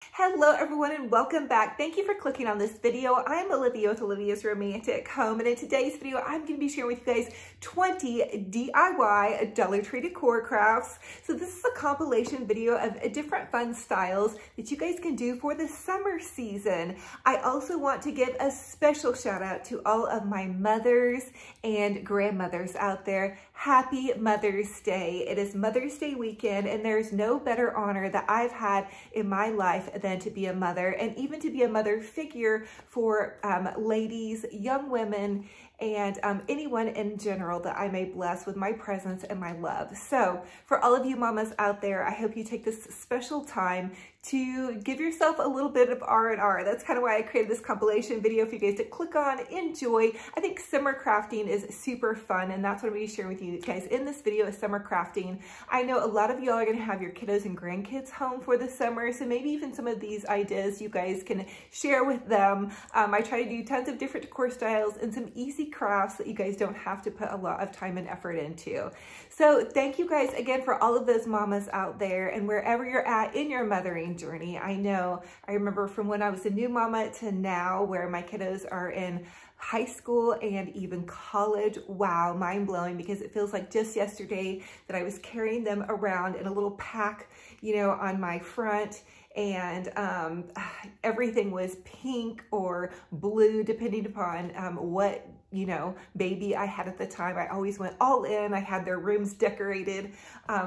Hello everyone and welcome back. Thank you for clicking on this video. I'm Olivia with Olivia's Romantic Home, and in today's video I'm going to be sharing with you guys 20 DIY Dollar Tree decor crafts. So this is a compilation video of different fun styles that you guys can do for the summer season. I also want to give a special shout out to all of my mothers and grandmothers out there. Happy Mother's Day. It is Mother's Day weekend, and there's no better honor that I've had in my life than to be a mother, and even to be a mother figure for ladies, young women, and anyone in general that I may bless with my presence and my love. So for all of you mamas out there, I hope you take this special time to give yourself a little bit of R&R. That's kind of why I created this compilation video for you guys to click on, enjoy. I think summer crafting is super fun, and that's what I'm going to be sharing with you guys in this video is summer crafting. I know a lot of y'all are going to have your kiddos and grandkids home for the summer, so maybe even some of these ideas you guys can share with them. I try to do tons of different decor styles and some easy crafts that you guys don't have to put a lot of time and effort into. So thank you guys again for all of those mamas out there, and wherever you're at in your mothering journey. I remember from when I was a new mama to now, where my kiddos are in high school and even college. Wow, mind blowing, because it feels like just yesterday that I was carrying them around in a little pack, you know, on my front, and everything was pink or blue depending upon what, you know, baby I had at the time. I always went all in. I had their rooms decorated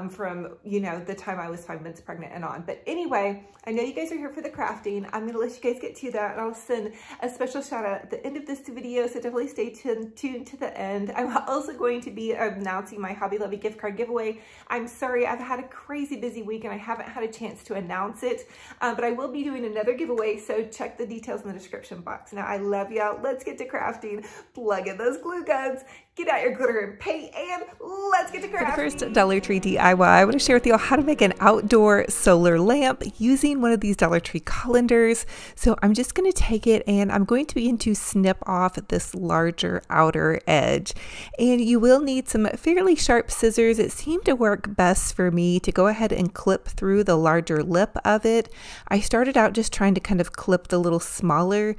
from, you know, the time I was 5 months pregnant and on. But anyway, I know you guys are here for the crafting. I'm going to let you guys get to that, and I'll send a special shout out at the end of this video, so definitely stay tuned to the end. I'm also going to be announcing my Hobby Lobby gift card giveaway. I'm sorry, I've had a crazy busy week and I haven't had a chance to announce it, but I will be doing another giveaway, so check the details in the description box. Now, I love y'all. Let's get to crafting. Plug in those glue guns, get out your glitter and paint, and let's get to crafting. For the first Dollar Tree DIY, I want to share with you how to make an outdoor solar lamp using one of these Dollar Tree colanders. So I'm just going to take it and I'm going to begin to snip off this larger outer edge. And you will need some fairly sharp scissors. It seemed to work best for me to go ahead and clip through the larger lip of it. I started out just trying to kind of clip the little smaller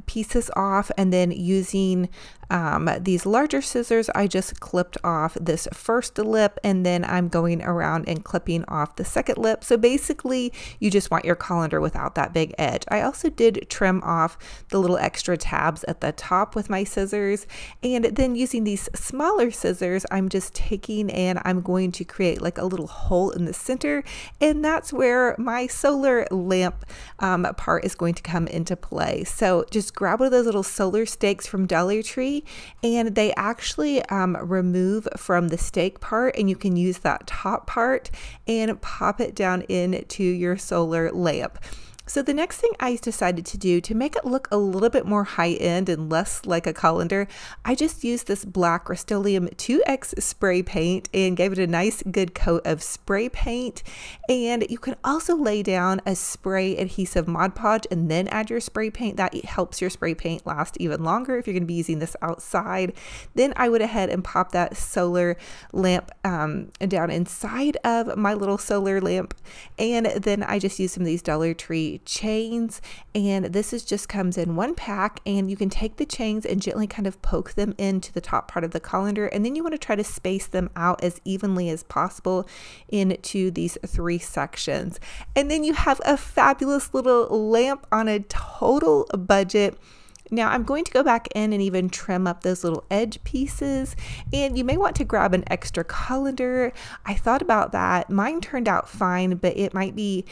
pieces off, and then using these larger scissors, I just clipped off this first lip, and then I'm going around and clipping off the second lip. So basically you just want your colander without that big edge. I also did trim off the little extra tabs at the top with my scissors, and then using these smaller scissors, I'm just taking and I'm going to create like a little hole in the center, and that's where my solar lamp part is going to come into play. So just grab one of those little solar stakes from Dollar Tree, and they actually remove from the stake part, and you can use that top part and pop it down into your solar lamp. So the next thing I decided to do to make it look a little bit more high-end and less like a colander, I just used this black Rust-Oleum 2X spray paint and gave it a nice good coat of spray paint. And you can also lay down a spray adhesive Mod Podge and then add your spray paint. That helps your spray paint last even longer if you're going to be using this outside. Then I went ahead and popped that solar lamp down inside of my little solar lamp, and then I just used some of these Dollar Tree chains, and this is just comes in one pack, and you can take the chains and gently kind of poke them into the top part of the colander, and then you want to try to space them out as evenly as possible into these 3 sections, and then you have a fabulous little lamp on a total budget. Now I'm going to go back in and even trim up those little edge pieces, and you may want to grab an extra colander. I thought about that. Mine turned out fine, but it might be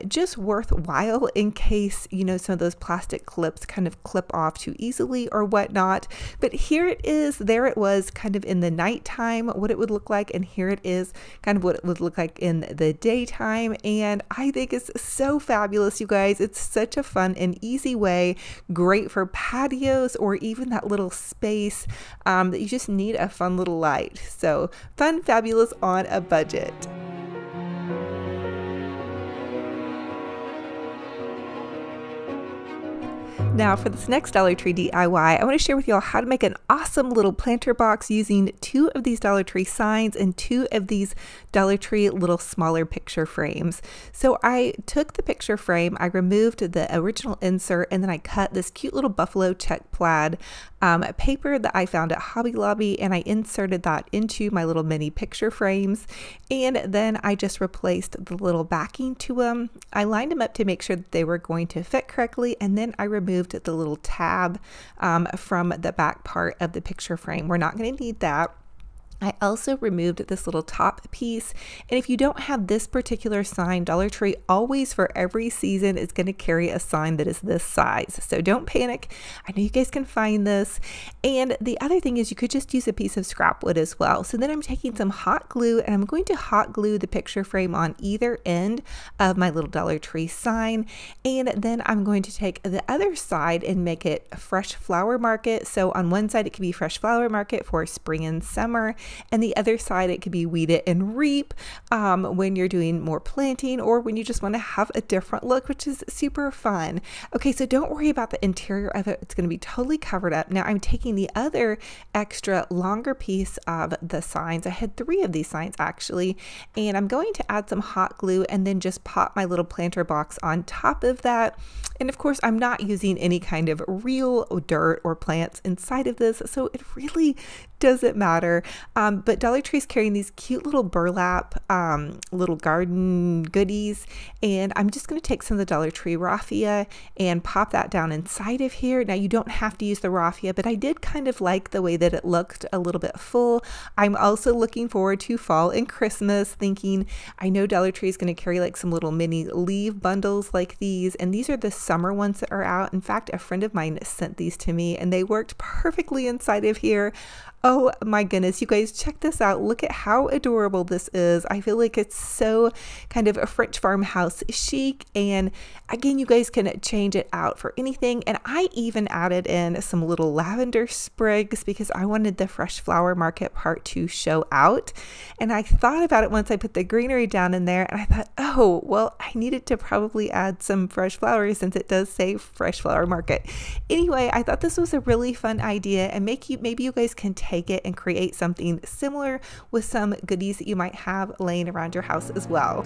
just worthwhile in case, you know, some of those plastic clips kind of clip off too easily or whatnot. But here it is. There it was kind of in the nighttime, what it would look like, and here it is kind of what it would look like in the daytime. And I think it's so fabulous, you guys. It's such a fun and easy way, great for patios or even that little space that you just need a fun little light. So fun, fabulous on a budget. Now for this next Dollar Tree DIY, I want to share with y'all how to make an awesome little planter box using 2 of these Dollar Tree signs and 2 of these Dollar Tree little smaller picture frames. So I took the picture frame, I removed the original insert, and then I cut this cute little buffalo check plaid paper that I found at Hobby Lobby, and I inserted that into my little mini picture frames. And then I just replaced the little backing to them. I lined them up to make sure that they were going to fit correctly, and then I removed the little tab from the back part of the picture frame. We're not going to need that. I also removed this little top piece, and if you don't have this particular sign, Dollar Tree always for every season is going to carry a sign that is this size, so don't panic. I know you guys can find this. And the other thing is you could just use a piece of scrap wood as well. So then I'm taking some hot glue and I'm going to hot glue the picture frame on either end of my little Dollar Tree sign, and then I'm going to take the other side and make it Fresh Flower Market. So on one side it could be Fresh Flower Market for spring and summer, and the other side it could be Weed It and Reap when you're doing more planting or when you just want to have a different look, which is super fun. Okay, so don't worry about the interior of it. It's going to be totally covered up. Now I'm taking the other extra longer piece of the signs. I had 3 of these signs actually, and I'm going to add some hot glue and then just pop my little planter box on top of that. And of course, I'm not using any kind of real dirt or plants inside of this, so it really doesn't matter. But Dollar Tree's carrying these cute little burlap little garden goodies, and I'm just going to take some of the Dollar Tree raffia and pop that down inside of here. Now you don't have to use the raffia, but I did kind of like the way that it looked a little bit full. I'm also looking forward to fall and Christmas, thinking I know Dollar Tree is going to carry like some little mini leaf bundles like these, and these are the summer ones that are out. In fact, a friend of mine sent these to me and they worked perfectly inside of here. Oh my goodness, you guys, check this out. Look at how adorable this is. I feel like it's so kind of a French farmhouse chic, and again, you guys can change it out for anything. And I even added in some little lavender sprigs because I wanted the Fresh Flower Market part to show out. And I thought about it once I put the greenery down in there, and I thought, oh, well, I needed to probably add some fresh flowers since it does say Fresh Flower Market. Anyway, I thought this was a really fun idea, and maybe you guys can take it and create something similar with some goodies that you might have laying around your house as well.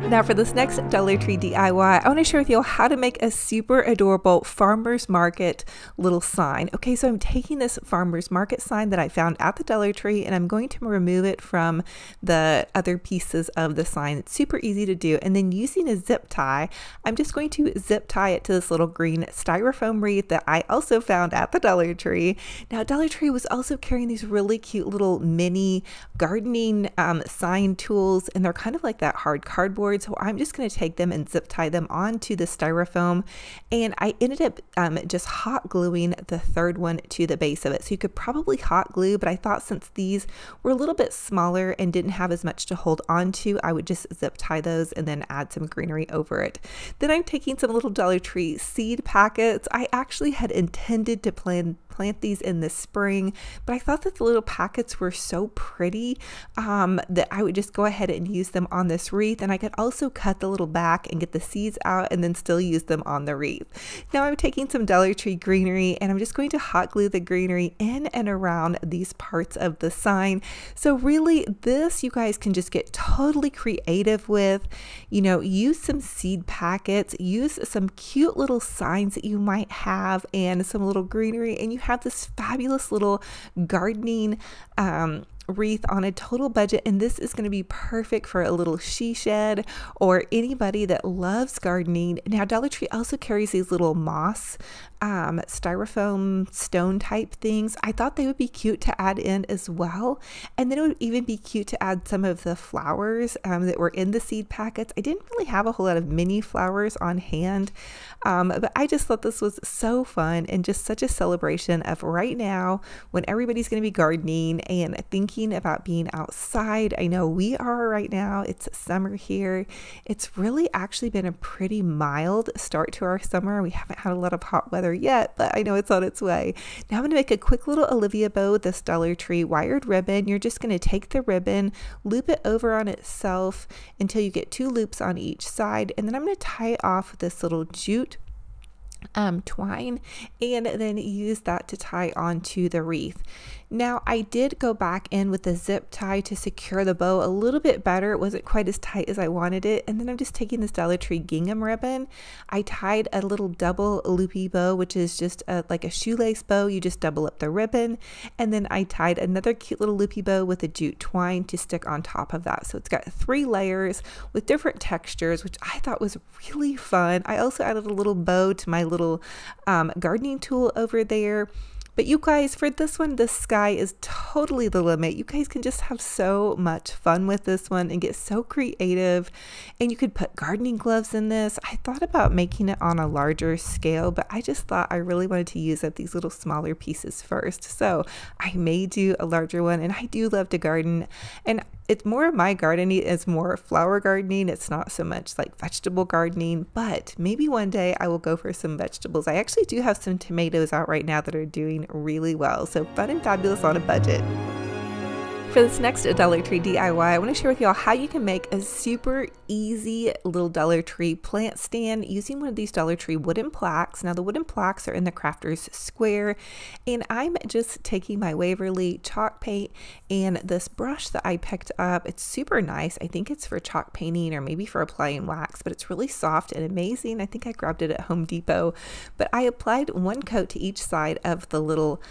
Now for this next Dollar Tree DIY, I want to share with you how to make a super adorable farmer's market little sign. Okay, so I'm taking this farmer's market sign that I found at the Dollar Tree, and I'm going to remove it from the other pieces of the sign. It's super easy to do. And then using a zip tie, I'm just going to zip tie it to this little green styrofoam wreath that I also found at the Dollar Tree. Now Dollar Tree was also carrying these really cute little mini gardening sign tools, and they're kind of like that hard cardboard. So I'm just going to take them and zip tie them onto the styrofoam, and I ended up just hot gluing the third one to the base of it. So you could probably hot glue, but I thought since these were a little bit smaller and didn't have as much to hold on to, I would just zip tie those and then add some greenery over it. Then I'm taking some little Dollar Tree seed packets. I actually had intended to plant these in the spring, but I thought that the little packets were so pretty that I would just go ahead and use them on this wreath, and I could also cut the little back and get the seeds out and then still use them on the wreath. Now I'm taking some Dollar Tree greenery, and I'm just going to hot glue the greenery in and around these parts of the sign. So really this you guys can just get totally creative with. You know, use some seed packets, use some cute little signs that you might have, and some little greenery, and you have this fabulous little gardening wreath on a total budget. And this is going to be perfect for a little she shed or anybody that loves gardening. Now Dollar Tree also carries these little moss styrofoam stone type things. I thought they would be cute to add in as well, and then it would even be cute to add some of the flowers that were in the seed packets. I didn't really have a whole lot of mini flowers on hand, but I just thought this was so fun and just such a celebration of right now when everybody's going to be gardening and thinking thinking about being outside. I know we are right now. It's summer here. It's really actually been a pretty mild start to our summer. We haven't had a lot of hot weather yet, but I know it's on its way. Now I'm going to make a quick little Olivia bow with this Dollar Tree wired ribbon. You're just going to take the ribbon, loop it over on itself until you get 2 loops on each side, and then I'm going to tie it off with this little jute twine, and then use that to tie onto the wreath. Now I did go back in with the zip tie to secure the bow a little bit better. It wasn't quite as tight as I wanted it, and then I'm just taking this Dollar Tree gingham ribbon. I tied a little double loopy bow, which is just like a shoelace bow. You just double up the ribbon, and then I tied another cute little loopy bow with a jute twine to stick on top of that. So it's got 3 layers with different textures, which I thought was really fun. I also added a little bow to my little gardening tool over there. But you guys, for this one, the sky is totally the limit. You guys can just have so much fun with this one and get so creative. And you could put gardening gloves in this. I thought about making it on a larger scale, but I just thought I really wanted to use up these little smaller pieces first. So I may do a larger one, and I do love to garden. And it's more of my gardening is more flower gardening. It's not so much like vegetable gardening, but maybe one day I will go for some vegetables. I actually do have some tomatoes out right now that are doing really well. So fun and fabulous on a budget. For this next Dollar Tree DIY, I want to share with y'all how you can make a super easy little Dollar Tree plant stand using one of these Dollar Tree wooden plaques. Now the wooden plaques are in the Crafters Square, and I'm just taking my Waverly chalk paint and this brush that I picked up. It's super nice. I think it's for chalk painting or maybe for applying wax, but it's really soft and amazing. I think I grabbed it at Home Depot, but I applied 1 coat to each side of the little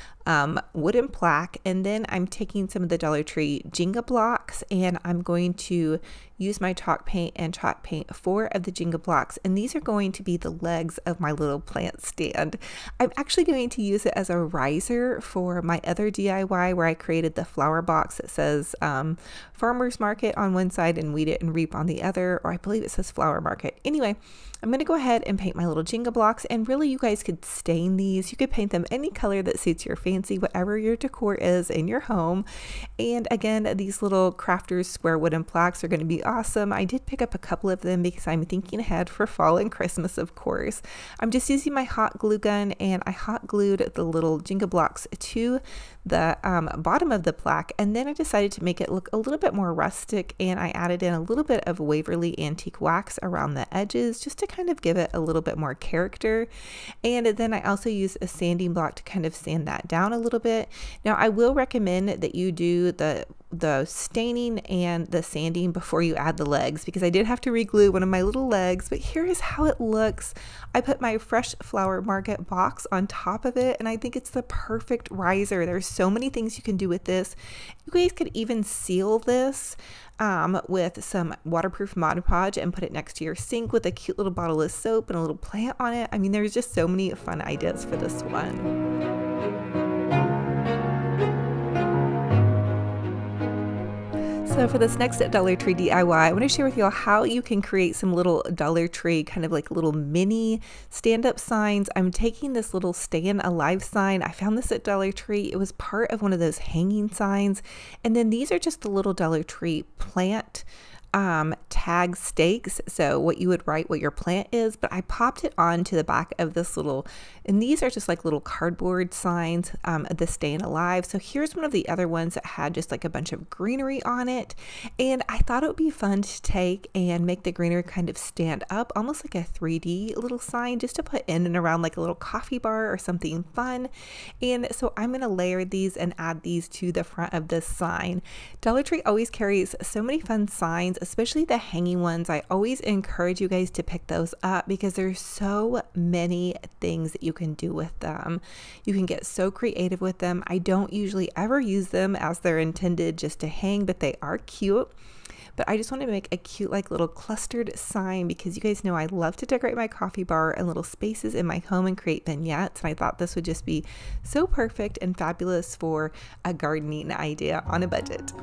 wooden plaque, and then I'm taking some of the Dollar Tree Jenga blocks, and I'm going to use my chalk paint and chalk paint 4 of the Jenga blocks, and these are going to be the legs of my little plant stand. I'm actually going to use it as a riser for my other DIY where I created the flower box that says Farmer's Market on one side and Weed It and Reap on the other, or I believe it says Flower Market. Anyway, I'm going to go ahead and paint my little Jenga blocks, and really you guys could stain these. You could paint them any color that suits your fancy, whatever your decor is in your home. And again, these little Crafters Square wooden plaques are going to be awesome. I did pick up a couple of them because I'm thinking ahead for fall and Christmas, of course. I'm just using my hot glue gun, and I hot glued the little Jenga blocks to the bottom of the plaque, and then I decided to make it look a little bit more rustic, and I added in a little bit of Waverly antique wax around the edges just to kind of give it a little bit more character. And then I also used a sanding block to kind of sand that down a little bit. Now I will recommend that you do the staining and the sanding before you add the legs, because I did have to re-glue one of my little legs, but here is how it looks. I put my Fresh Flower Market box on top of it, and I think it's the perfect riser. There's so many things you can do with this. You guys could even seal this with some waterproof Mod Podge and put it next to your sink with a cute little bottle of soap and a little plant on it. I mean, there's just so many fun ideas for this one. So for this next Dollar Tree DIY, I want to share with you all how you can create some little Dollar Tree kind of like little mini stand-up signs. I'm taking this little Staying Alive sign. I found this at Dollar Tree. It was part of one of those hanging signs. And then these are just the little Dollar Tree plant tag stakes, so what you would write what your plant is, but I popped it onto the back of this little, and these are just like little cardboard signs, the Staying Alive. So here's one of the other ones that had just like a bunch of greenery on it, and I thought it would be fun to take and make the greenery kind of stand up, almost like a 3D little sign, just to put in and around like a little coffee bar or something fun. And so I'm going to layer these and add these to the front of this sign. Dollar Tree always carries so many fun signs, especially the hanging ones. I always encourage you guys to pick those up because there's so many things that you can do with them. You can get so creative with them. I don't usually ever use them as they're intended just to hang, but they are cute. But I just want to make a cute like little clustered sign because you guys know I love to decorate my coffee bar and little spaces in my home and create vignettes, and I thought this would just be so perfect and fabulous for a gardening idea on a budget.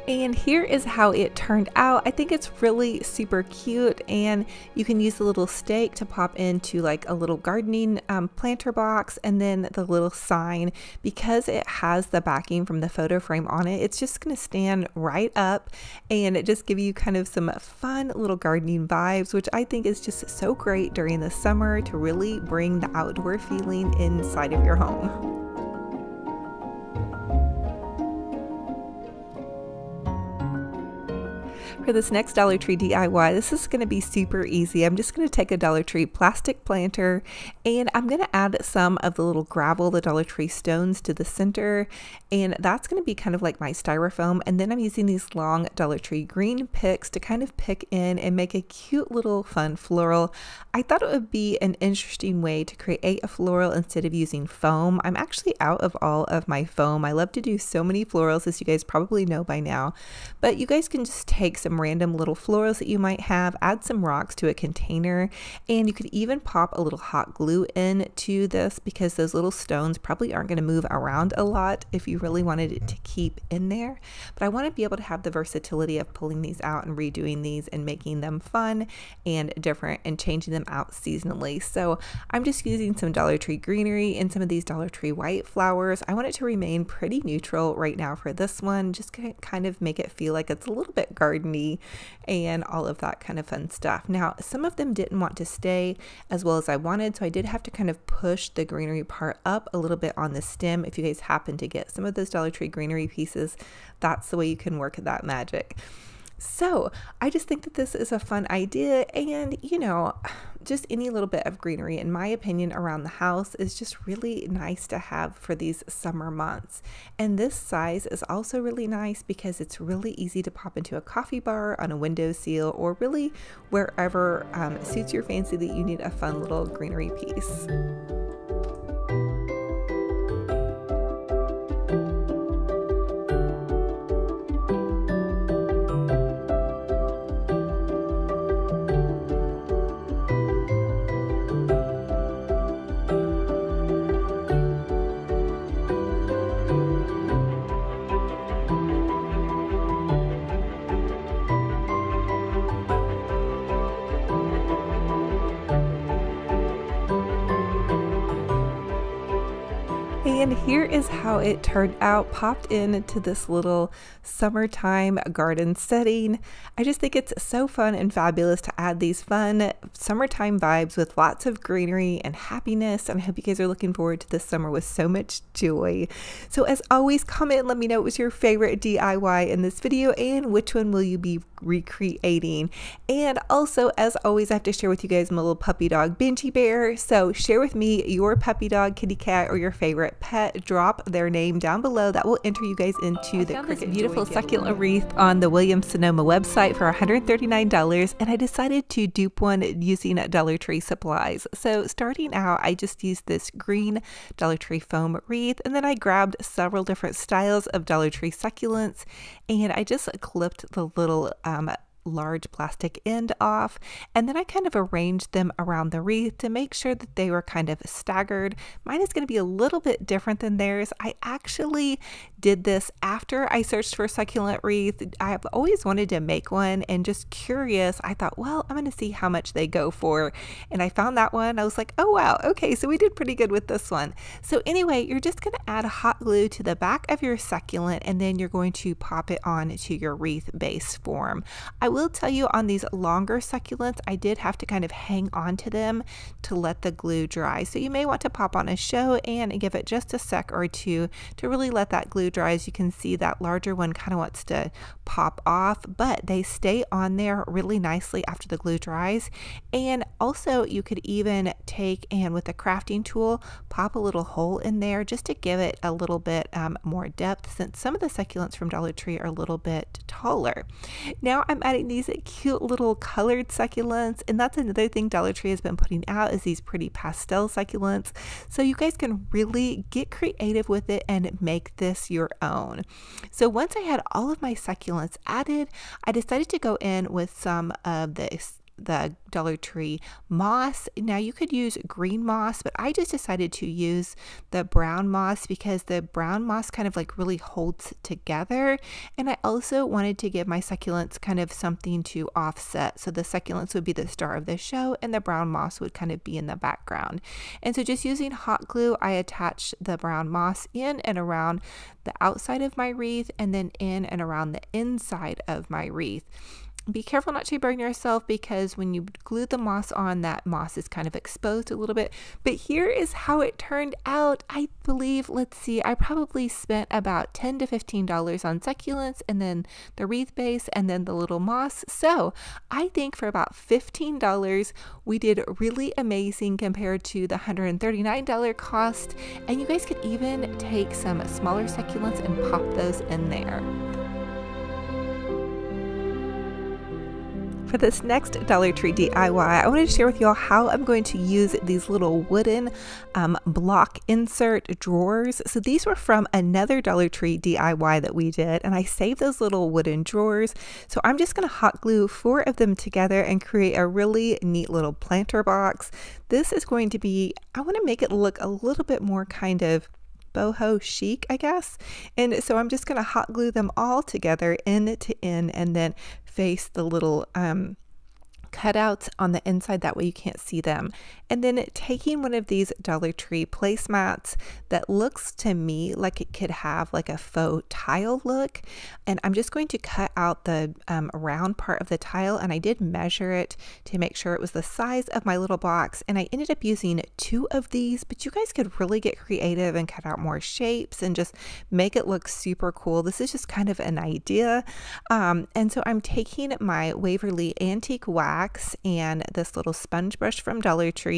And here is how it turned out. I think it's really super cute, and you can use the little stake to pop into like a little gardening planter box, and then the little sign, because it has the backing from the photo frame on it, it's just going to stand right up and it just give you kind of some fun little gardening vibes, which I think is just so great during the summer to really bring the outdoor feeling inside of your home. For this next Dollar Tree DIY, this is going to be super easy. I'm just going to take a Dollar Tree plastic planter and I'm going to add some of the little gravel, the Dollar Tree stones, to the center, and that's going to be kind of like my styrofoam. And then I'm using these long Dollar Tree green picks to kind of pick in and make a cute little fun floral. I thought it would be an interesting way to create a floral instead of using foam. I'm actually out of all of my foam. I love to do so many florals, as you guys probably know by now, but you guys can just take some random little florals that you might have, add some rocks to a container, and you could even pop a little hot glue into this, because those little stones probably aren't going to move around a lot if you really wanted it to keep in there. But I want to be able to have the versatility of pulling these out and redoing these and making them fun and different and changing them out seasonally. So I'm just using some Dollar Tree greenery and some of these Dollar Tree white flowers. I want it to remain pretty neutral right now for this one, just to kind of make it feel like it's a little bit gardeny and all of that kind of fun stuff. Now, some of them didn't want to stay as well as I wanted, so I did have to kind of push the greenery part up a little bit on the stem. If you guys happen to get some of those Dollar Tree greenery pieces, that's the way you can work that magic. So I just think that this is a fun idea, and you know, just any little bit of greenery, in my opinion, around the house is just really nice to have for these summer months. And this size is also really nice because it's really easy to pop into a coffee bar, on a windowsill, or really wherever suits your fancy that you need a fun little greenery piece. And here is how it turned out, popped into this little summertime garden setting. I just think it's so fun and fabulous to add these fun summertime vibes with lots of greenery and happiness. And I hope you guys are looking forward to this summer with so much joy. So as always, comment and let me know what was your favorite DIY in this video and which one will you be recreating. And also, as always, I have to share with you guys my little puppy dog, Benji Bear. So share with me your puppy dog, kitty cat, or your favorite pet. Drop their name down below. That will enter you guys into the Cricut beautiful succulent wreath on the Williams-Sonoma website for $139, and I decided to dupe one using Dollar Tree supplies. So starting out, I just used this green Dollar Tree foam wreath, and then I grabbed several different styles of Dollar Tree succulents, and I just clipped the little large plastic end off, and then I kind of arranged them around the wreath to make sure that they were kind of staggered. Mine is going to be a little bit different than theirs. I actually did this after I searched for succulent wreath. I've always wanted to make one, and just curious, I thought, well, I'm going to see how much they go for, and I found that one. I was like, oh wow, okay, so we did pretty good with this one. So anyway, you're just going to add hot glue to the back of your succulent, and then you're going to pop it on to your wreath base form. I will tell you, on these longer succulents, I did have to kind of hang on to them to let the glue dry. So you may want to pop on a show and give it just a sec or two to really let that glue dry. As you can see, that larger one kind of wants to pop off, but they stay on there really nicely after the glue dries. And also, you could even take and with a crafting tool, pop a little hole in there just to give it a little bit more depth, since some of the succulents from Dollar Tree are a little bit taller. Now I'm adding these cute little colored succulents, and that's another thing Dollar Tree has been putting out, is these pretty pastel succulents. So you guys can really get creative with it and make this your own. So once I had all of my succulents added, I decided to go in with some of the the Dollar Tree moss. Now you could use green moss, but I just decided to use the brown moss because the brown moss kind of like really holds together. And I also wanted to give my succulents kind of something to offset. So the succulents would be the star of the show and the brown moss would kind of be in the background. And so just using hot glue, I attached the brown moss in and around the outside of my wreath and then in and around the inside of my wreath. Be careful not to burn yourself because when you glue the moss on, that moss is kind of exposed a little bit. But here is how it turned out. I believe, let's see, I probably spent about $10 to $15 on succulents and then the wreath base and then the little moss. So I think for about $15, we did really amazing compared to the $139 cost. And you guys could even take some smaller succulents and pop those in there. For this next Dollar Tree DIY, I wanted to share with y'all how I'm going to use these little wooden block insert drawers. So these were from another Dollar Tree DIY that we did, and I saved those little wooden drawers. So I'm just going to hot glue 4 of them together and create a really neat little planter box. This is going to be, I want to make it look a little bit more kind of boho chic, I guess. And so I'm just going to hot glue them all together end to end and then face the little cutouts on the inside, that way you can't see them. And then taking one of these Dollar Tree placemats that looks to me like it could have like a faux tile look, and I'm just going to cut out the round part of the tile, and I did measure it to make sure it was the size of my little box, and I ended up using 2 of these, but you guys could really get creative and cut out more shapes and just make it look super cool. This is just kind of an idea. And so I'm taking my Waverly Antique Wax and this little sponge brush from Dollar Tree,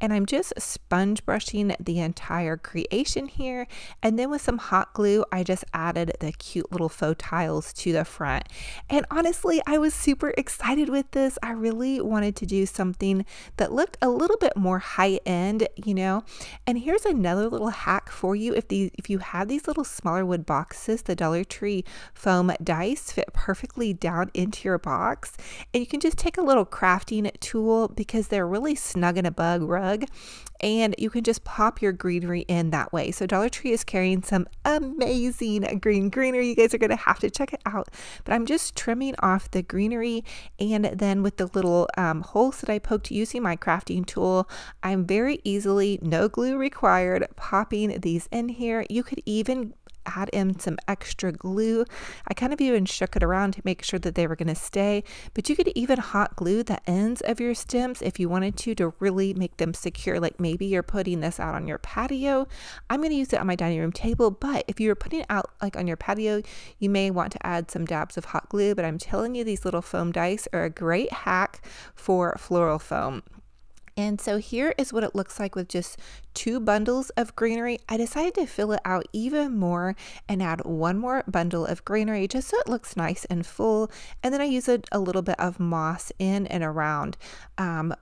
and I'm just sponge brushing the entire creation here, and then with some hot glue I just added the cute little faux tiles to the front. And honestly, I was super excited with this. I really wanted to do something that looked a little bit more high-end, you know. And here's another little hack for you. If you have these little smaller wood boxes, the Dollar Tree foam dice fit perfectly down into your box, and you can just take a little crafting tool because they're really snug in a bug rug, and you can just pop your greenery in that way. So Dollar Tree is carrying some amazing greenery. You guys are going to have to check it out. But I'm just trimming off the greenery, and then with the little holes that I poked using my crafting tool, I'm very easily, no glue required, popping these in here. You could even add in some extra glue. I kind of even shook it around to make sure that they were going to stay, but you could even hot glue the ends of your stems if you wanted to really make them secure. Like maybe you're putting this out on your patio. I'm going to use it on my dining room table, but if you were putting it out like on your patio, you may want to add some dabs of hot glue. But I'm telling you, these little foam dice are a great hack for floral foam. And so here is what it looks like with just 2 bundles of greenery. I decided to fill it out even more and add 1 more bundle of greenery just so it looks nice and full. And then I use a little bit of moss in and around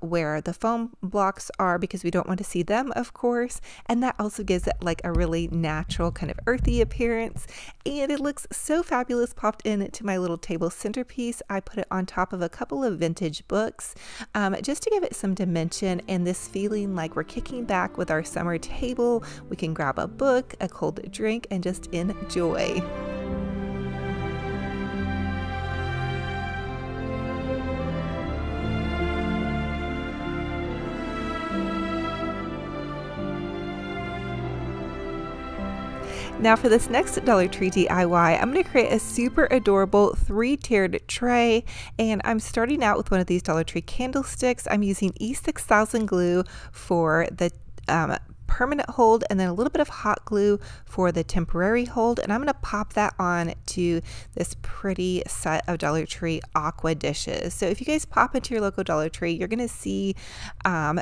where the foam blocks are, because we don't want to see them, of course. And that also gives it like a really natural kind of earthy appearance. And it looks so fabulous popped into my little table centerpiece. I put it on top of a couple of vintage books just to give it some dimension and this feeling like we're kicking back with our summer table. We can grab a book, a cold drink, and just enjoy. Now for this next Dollar Tree DIY, I'm going to create a super adorable 3-tiered tray, and I'm starting out with one of these Dollar Tree candlesticks. I'm using E6000 glue for the permanent hold and then a little bit of hot glue for the temporary hold, and I'm going to pop that on to this pretty set of Dollar Tree aqua dishes. So if you guys pop into your local Dollar Tree, you're going to see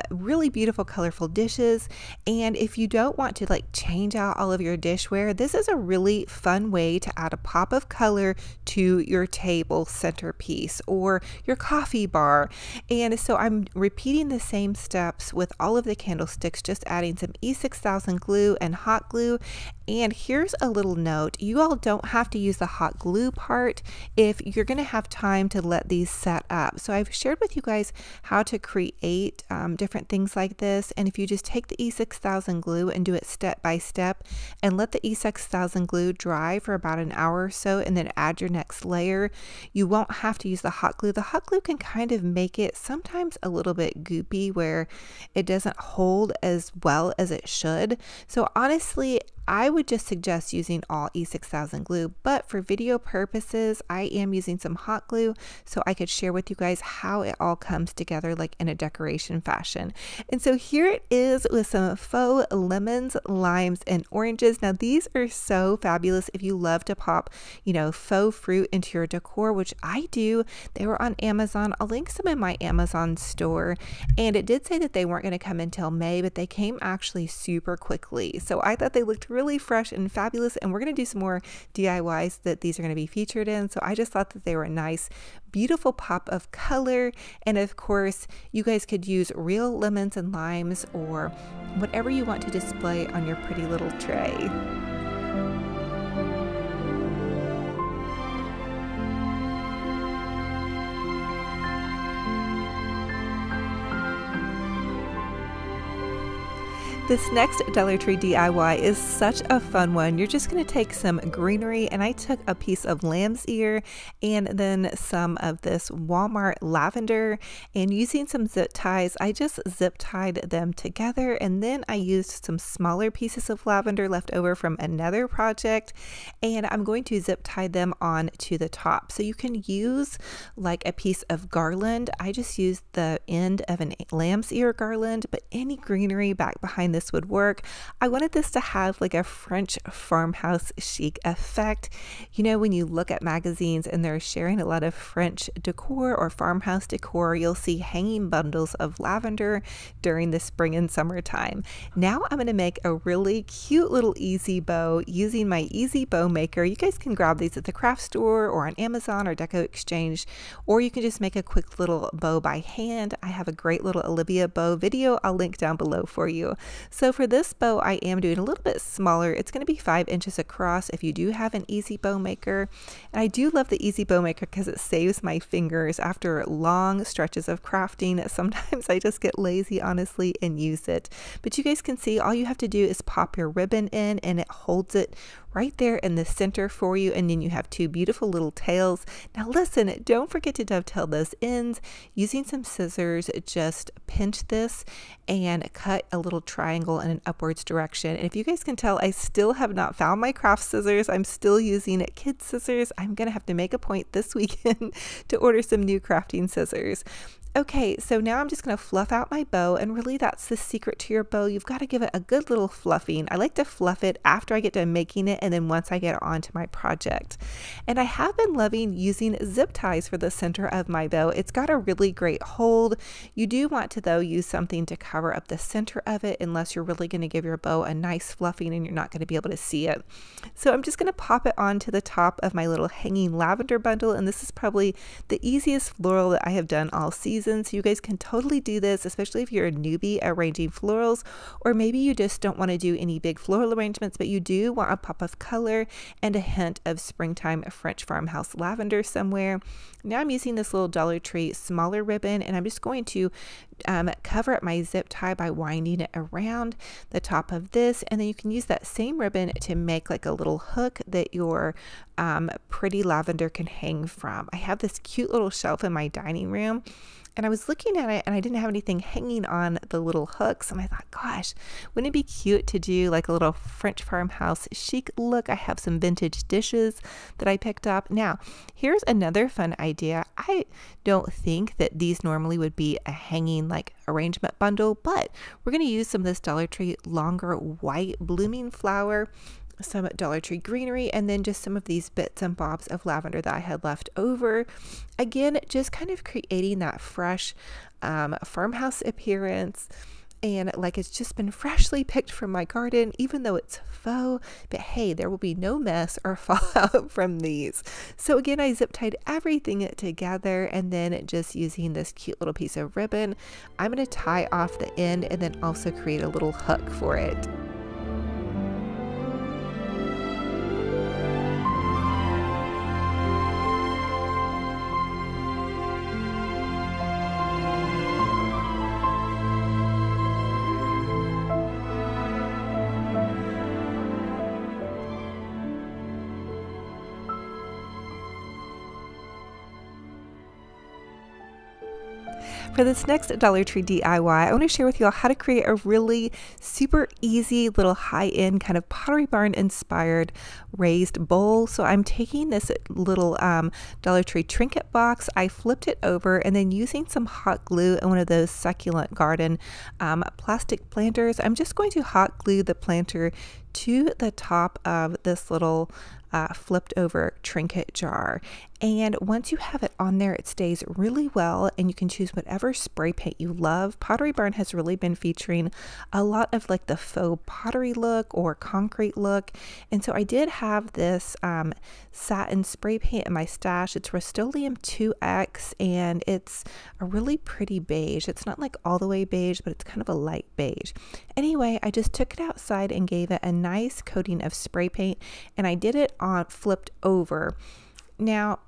really beautiful colorful dishes. And if you don't want to like change out all of your dishware, this is a really fun way to add a pop of color to your table centerpiece or your coffee bar. And so I'm repeating the same steps with all of the candlesticks, just adding some E6000 glue and hot glue. And here's a little note, you all don't have to use the hot glue part if you're going to have time to let these set up. So I've shared with you guys how to create different things like this, and if you just take the E6000 glue and do it step by step and let the E6000 glue dry for about an hour or so and then add your next layer, you won't have to use the hot glue. The hot glue can kind of make it sometimes a little bit goopy where it doesn't hold as well as it should. So honestly, I would just suggest using all E6000 glue, but for video purposes, I am using some hot glue so I could share with you guys how it all comes together like in a decoration fashion. And so here it is with some faux lemons, limes, and oranges. Now these are so fabulous if you love to pop, you know, faux fruit into your decor, which I do. They were on Amazon. I'll link some in my Amazon store, and it did say that they weren't going to come until May, but they came actually super quickly. So I thought they looked really fresh and fabulous, and we're going to do some more DIYs that these are going to be featured in. So I just thought that they were a nice, beautiful pop of color. And of course, you guys could use real lemons and limes or whatever you want to display on your pretty little tray. This next Dollar Tree DIY is such a fun one. You're just going to take some greenery, and I took a piece of lamb's ear and then some of this Walmart lavender, and using some zip ties, I just zip tied them together, and then I used some smaller pieces of lavender left over from another project, and I'm going to zip tie them on to the top. So you can use like a piece of garland. I just used the end of an lamb's ear garland, but any greenery back behind this would work. I wanted this to have like a French farmhouse chic effect. You know, when you look at magazines and they're sharing a lot of French decor or farmhouse decor, you'll see hanging bundles of lavender during the spring and summertime. Now I'm going to make a really cute little easy bow using my easy bow maker. You guys can grab these at the craft store or on Amazon or Deco Exchange, or you can just make a quick little bow by hand. I have a great little Olivia bow video I'll link down below for you. So for this bow, I am doing a little bit smaller. It's going to be 5 inches across if you do have an easy bow maker. And I do love the easy bow maker because it saves my fingers after long stretches of crafting. Sometimes I just get lazy, honestly, and use it. But you guys can see all you have to do is pop your ribbon in and it holds it right there in the center for you, and then you have 2 beautiful little tails. Now listen, don't forget to dovetail those ends. Using some scissors, just pinch this and cut a little triangle in an upwards direction. And if you guys can tell, I still have not found my craft scissors. I'm still using kids scissors. I'm gonna have to make a point this weekend to order some new crafting scissors. Okay, so now I'm just going to fluff out my bow, and really that's the secret to your bow. You've got to give it a good little fluffing. I like to fluff it after I get done making it, and then once I get onto my project. And I have been loving using zip ties for the center of my bow. It's got a really great hold. You do want to, though, use something to cover up the center of it unless you're really going to give your bow a nice fluffing and you're not going to be able to see it. So I'm just going to pop it onto the top of my little hanging lavender bundle, and this is probably the easiest floral that I have done all season. So you guys can totally do this, especially if you're a newbie at arranging florals, or maybe you just don't want to do any big floral arrangements, but you do want a pop of color and a hint of springtime French farmhouse lavender somewhere. Now I'm using this little Dollar Tree smaller ribbon, and I'm just going to cover up my zip tie by winding it around the top of this, and then you can use that same ribbon to make like a little hook that your pretty lavender can hang from. I have this cute little shelf in my dining room, and I was looking at it and I didn't have anything hanging on the little hooks, and I thought, gosh, wouldn't it be cute to do like a little French farmhouse chic look? I have some vintage dishes that I picked up. Now here's another fun idea. I don't think that these normally would be a hanging like arrangement bundle, but we're going to use some of this Dollar Tree longer white blooming flower, some Dollar Tree greenery, and then just some of these bits and bobs of lavender that I had left over. Again, just kind of creating that fresh farmhouse appearance. and like it's just been freshly picked from my garden, even though it's faux. But hey, there will be no mess or fallout from these. So again, I zip tied everything together, and then just using this cute little piece of ribbon, I'm going to tie off the end and then also create a little hook for it. For this next Dollar Tree DIY, I want to share with you all how to create a really super easy little high-end kind of Pottery Barn inspired raised bowl. So I'm taking this little Dollar Tree trinket box, I flipped it over, and then using some hot glue and one of those succulent garden plastic planters, I'm just going to hot glue the planter to the top of this little flipped over trinket jar. And once you have it on there, it stays really well, and you can choose whatever spray paint you love. Pottery Barn has really been featuring a lot of like the faux pottery look or concrete look. And so I did have this satin spray paint in my stash. It's Rust-Oleum 2X, and it's a really pretty beige. It's not like all the way beige, but it's kind of a light beige. Anyway, I just took it outside and gave it a nice coating of spray paint, and I did it on flipped over. Now,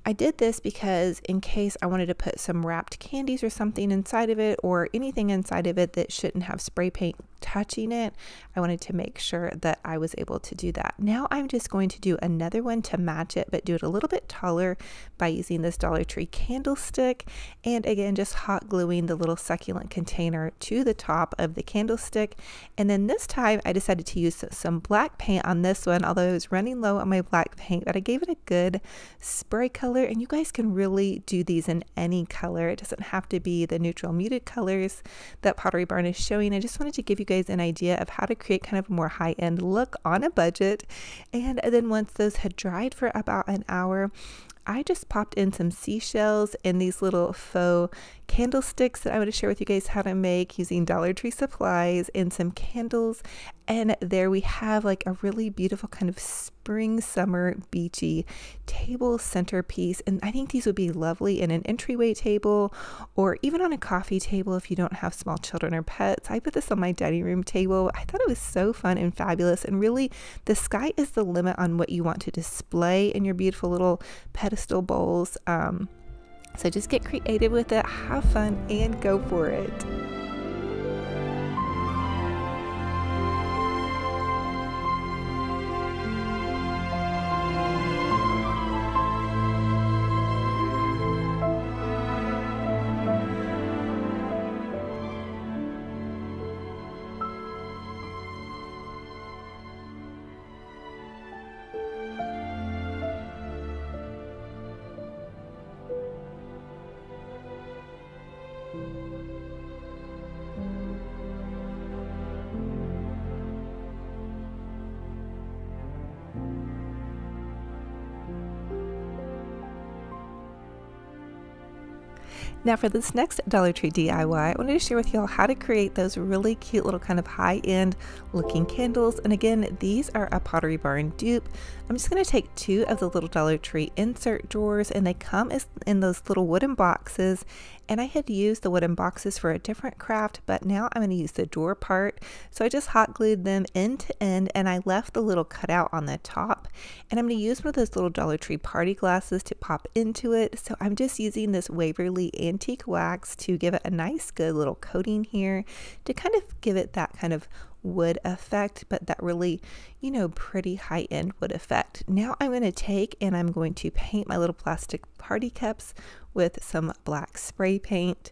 I did this because in case I wanted to put some wrapped candies or something inside of it, or anything inside of it that shouldn't have spray paint touching it, I wanted to make sure that I was able to do that. Now I'm just going to do another one to match it, but do it a little bit taller by using this Dollar Tree candlestick, and again just hot gluing the little succulent container to the top of the candlestick. And then this time I decided to use some black paint on this one, although I was running low on my black paint, but I gave it a good spray color. And you guys can really do these in any color. It doesn't have to be the neutral muted colors that Pottery Barn is showing. I just wanted to give you guys an idea of how to create kind of a more high-end look on a budget. And then once those had dried for about an hour, I just popped in some seashells in these little faux candlesticks that I want to share with you guys how to make using Dollar Tree supplies, and some candles. And there we have like a really beautiful kind of spring, summer, beachy table centerpiece. And I think these would be lovely in an entryway table, or even on a coffee table if you don't have small children or pets. I put this on my dining room table. I thought it was so fun and fabulous. And really, the sky is the limit on what you want to display in your beautiful little pedestal bowls. So just get creative with it, have fun, and go for it. Now for this next Dollar Tree DIY, I wanted to share with y'all how to create those really cute little kind of high-end looking candles. And again, these are a Pottery Barn dupe. I'm just going to take 2 of the little Dollar Tree insert drawers, and they come in those little wooden boxes. And I had used the wooden boxes for a different craft, but now I'm going to use the drawer part. So I just hot glued them end to end, and I left the little cutout on the top. And I'm going to use one of those little Dollar Tree party glasses to pop into it. So I'm just using this Waverly antique wax to give it a nice good little coating here to kind of give it that kind of wood effect, but that really, you know, pretty high-end wood effect. Now I'm going to take and I'm going to paint my little plastic party cups with some black spray paint.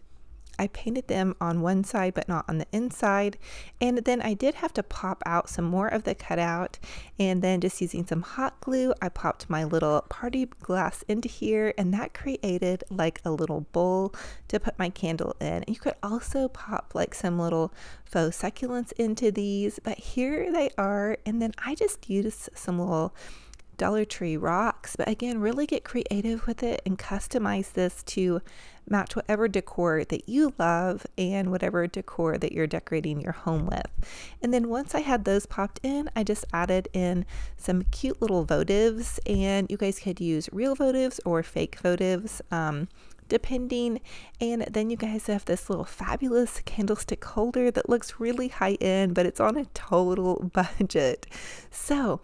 I painted them on one side but not on the inside, and then I did have to pop out some more of the cutout, and then just using some hot glue I popped my little party glass into here, and that created like a little bowl to put my candle in. You could also pop like some little faux succulents into these, but here they are. And then I just used some little Dollar Tree rocks, but again, really get creative with it and customize this to match whatever decor that you love and whatever decor that you're decorating your home with. And then once I had those popped in, I just added in some cute little votives, and you guys could use real votives or fake votives, depending. And then you guys have this little fabulous candlestick holder that looks really high end, but it's on a total budget. So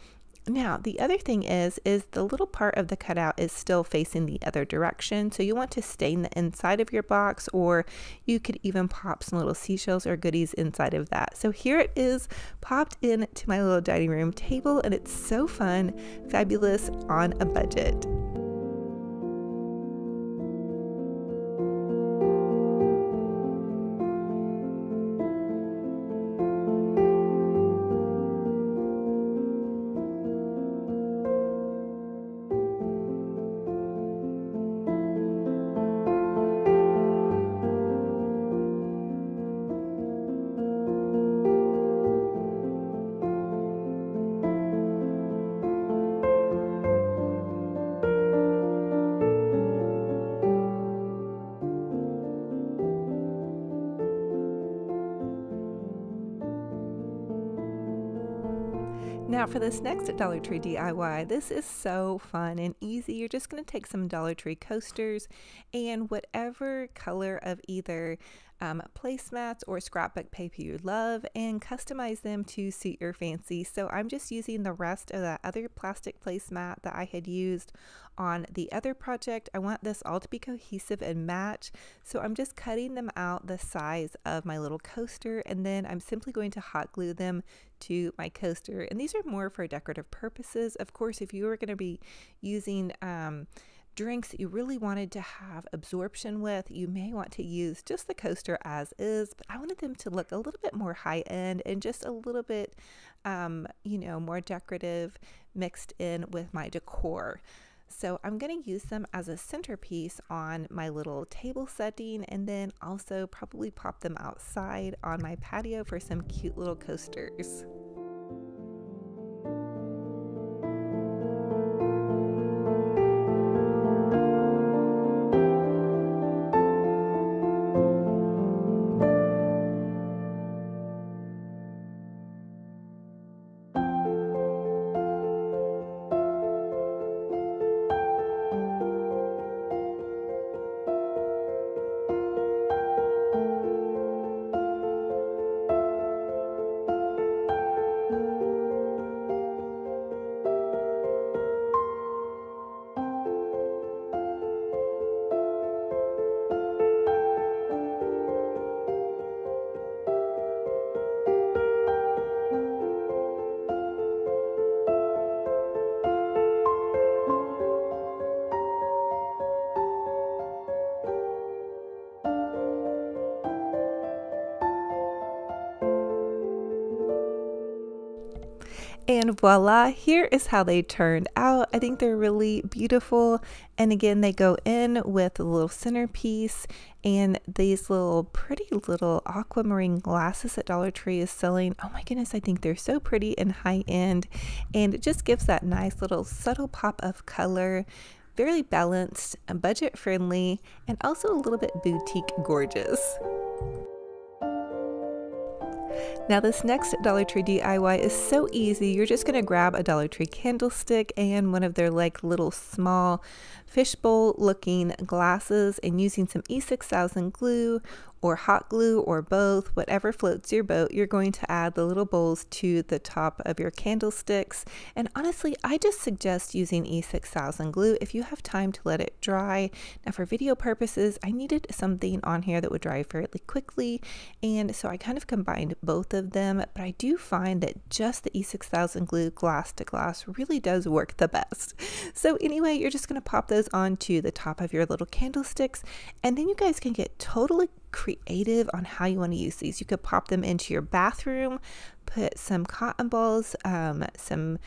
now the other thing is the little part of the cutout is still facing the other direction. So you want to stain the inside of your box, or you could even pop some little seashells or goodies inside of that. So here it is popped into my little dining room table, and it's so fun, fabulous on a budget. Now for this next Dollar Tree DIY, this is so fun and easy. You're just going to take some Dollar Tree coasters and whatever color of either placemats or scrapbook paper you love, and customize them to suit your fancy. So I'm just using the rest of that other plastic placemat that I had used on the other project. I want this all to be cohesive and match, so I'm just cutting them out the size of my little coaster, and then I'm simply going to hot glue them to my coaster. And these are more for decorative purposes. Of course, if you were going to be using drinks that you really wanted to have absorption with, you may want to use just the coaster as is, but I wanted them to look a little bit more high end and just a little bit you know, more decorative mixed in with my decor. So I'm going to use them as a centerpiece on my little table setting, and then also probably pop them outside on my patio for some cute little coasters. And voila, here is how they turned out. I think they're really beautiful. And again, they go in with a little centerpiece and these little pretty little aquamarine glasses that Dollar Tree is selling. Oh my goodness, I think they're so pretty and high end. And it just gives that nice little subtle pop of color. Very balanced and budget friendly, and also a little bit boutique gorgeous. Now this next Dollar Tree DIY is so easy. You're just going to grab a Dollar Tree candlestick and one of their like little small fishbowl looking glasses, and using some E6000 glue or hot glue or both, whatever floats your boat, you're going to add the little bowls to the top of your candlesticks. And honestly, I just suggest using E6000 glue if you have time to let it dry. Now for video purposes, I needed something on here that would dry fairly quickly, and so I kind of combined both of them, but I do find that just the E6000 glue glass to glass really does work the best. So anyway, you're just going to pop those onto the top of your little candlesticks, and then you guys can get totally creative on how you want to use these. You could pop them into your bathroom, put some cotton balls, some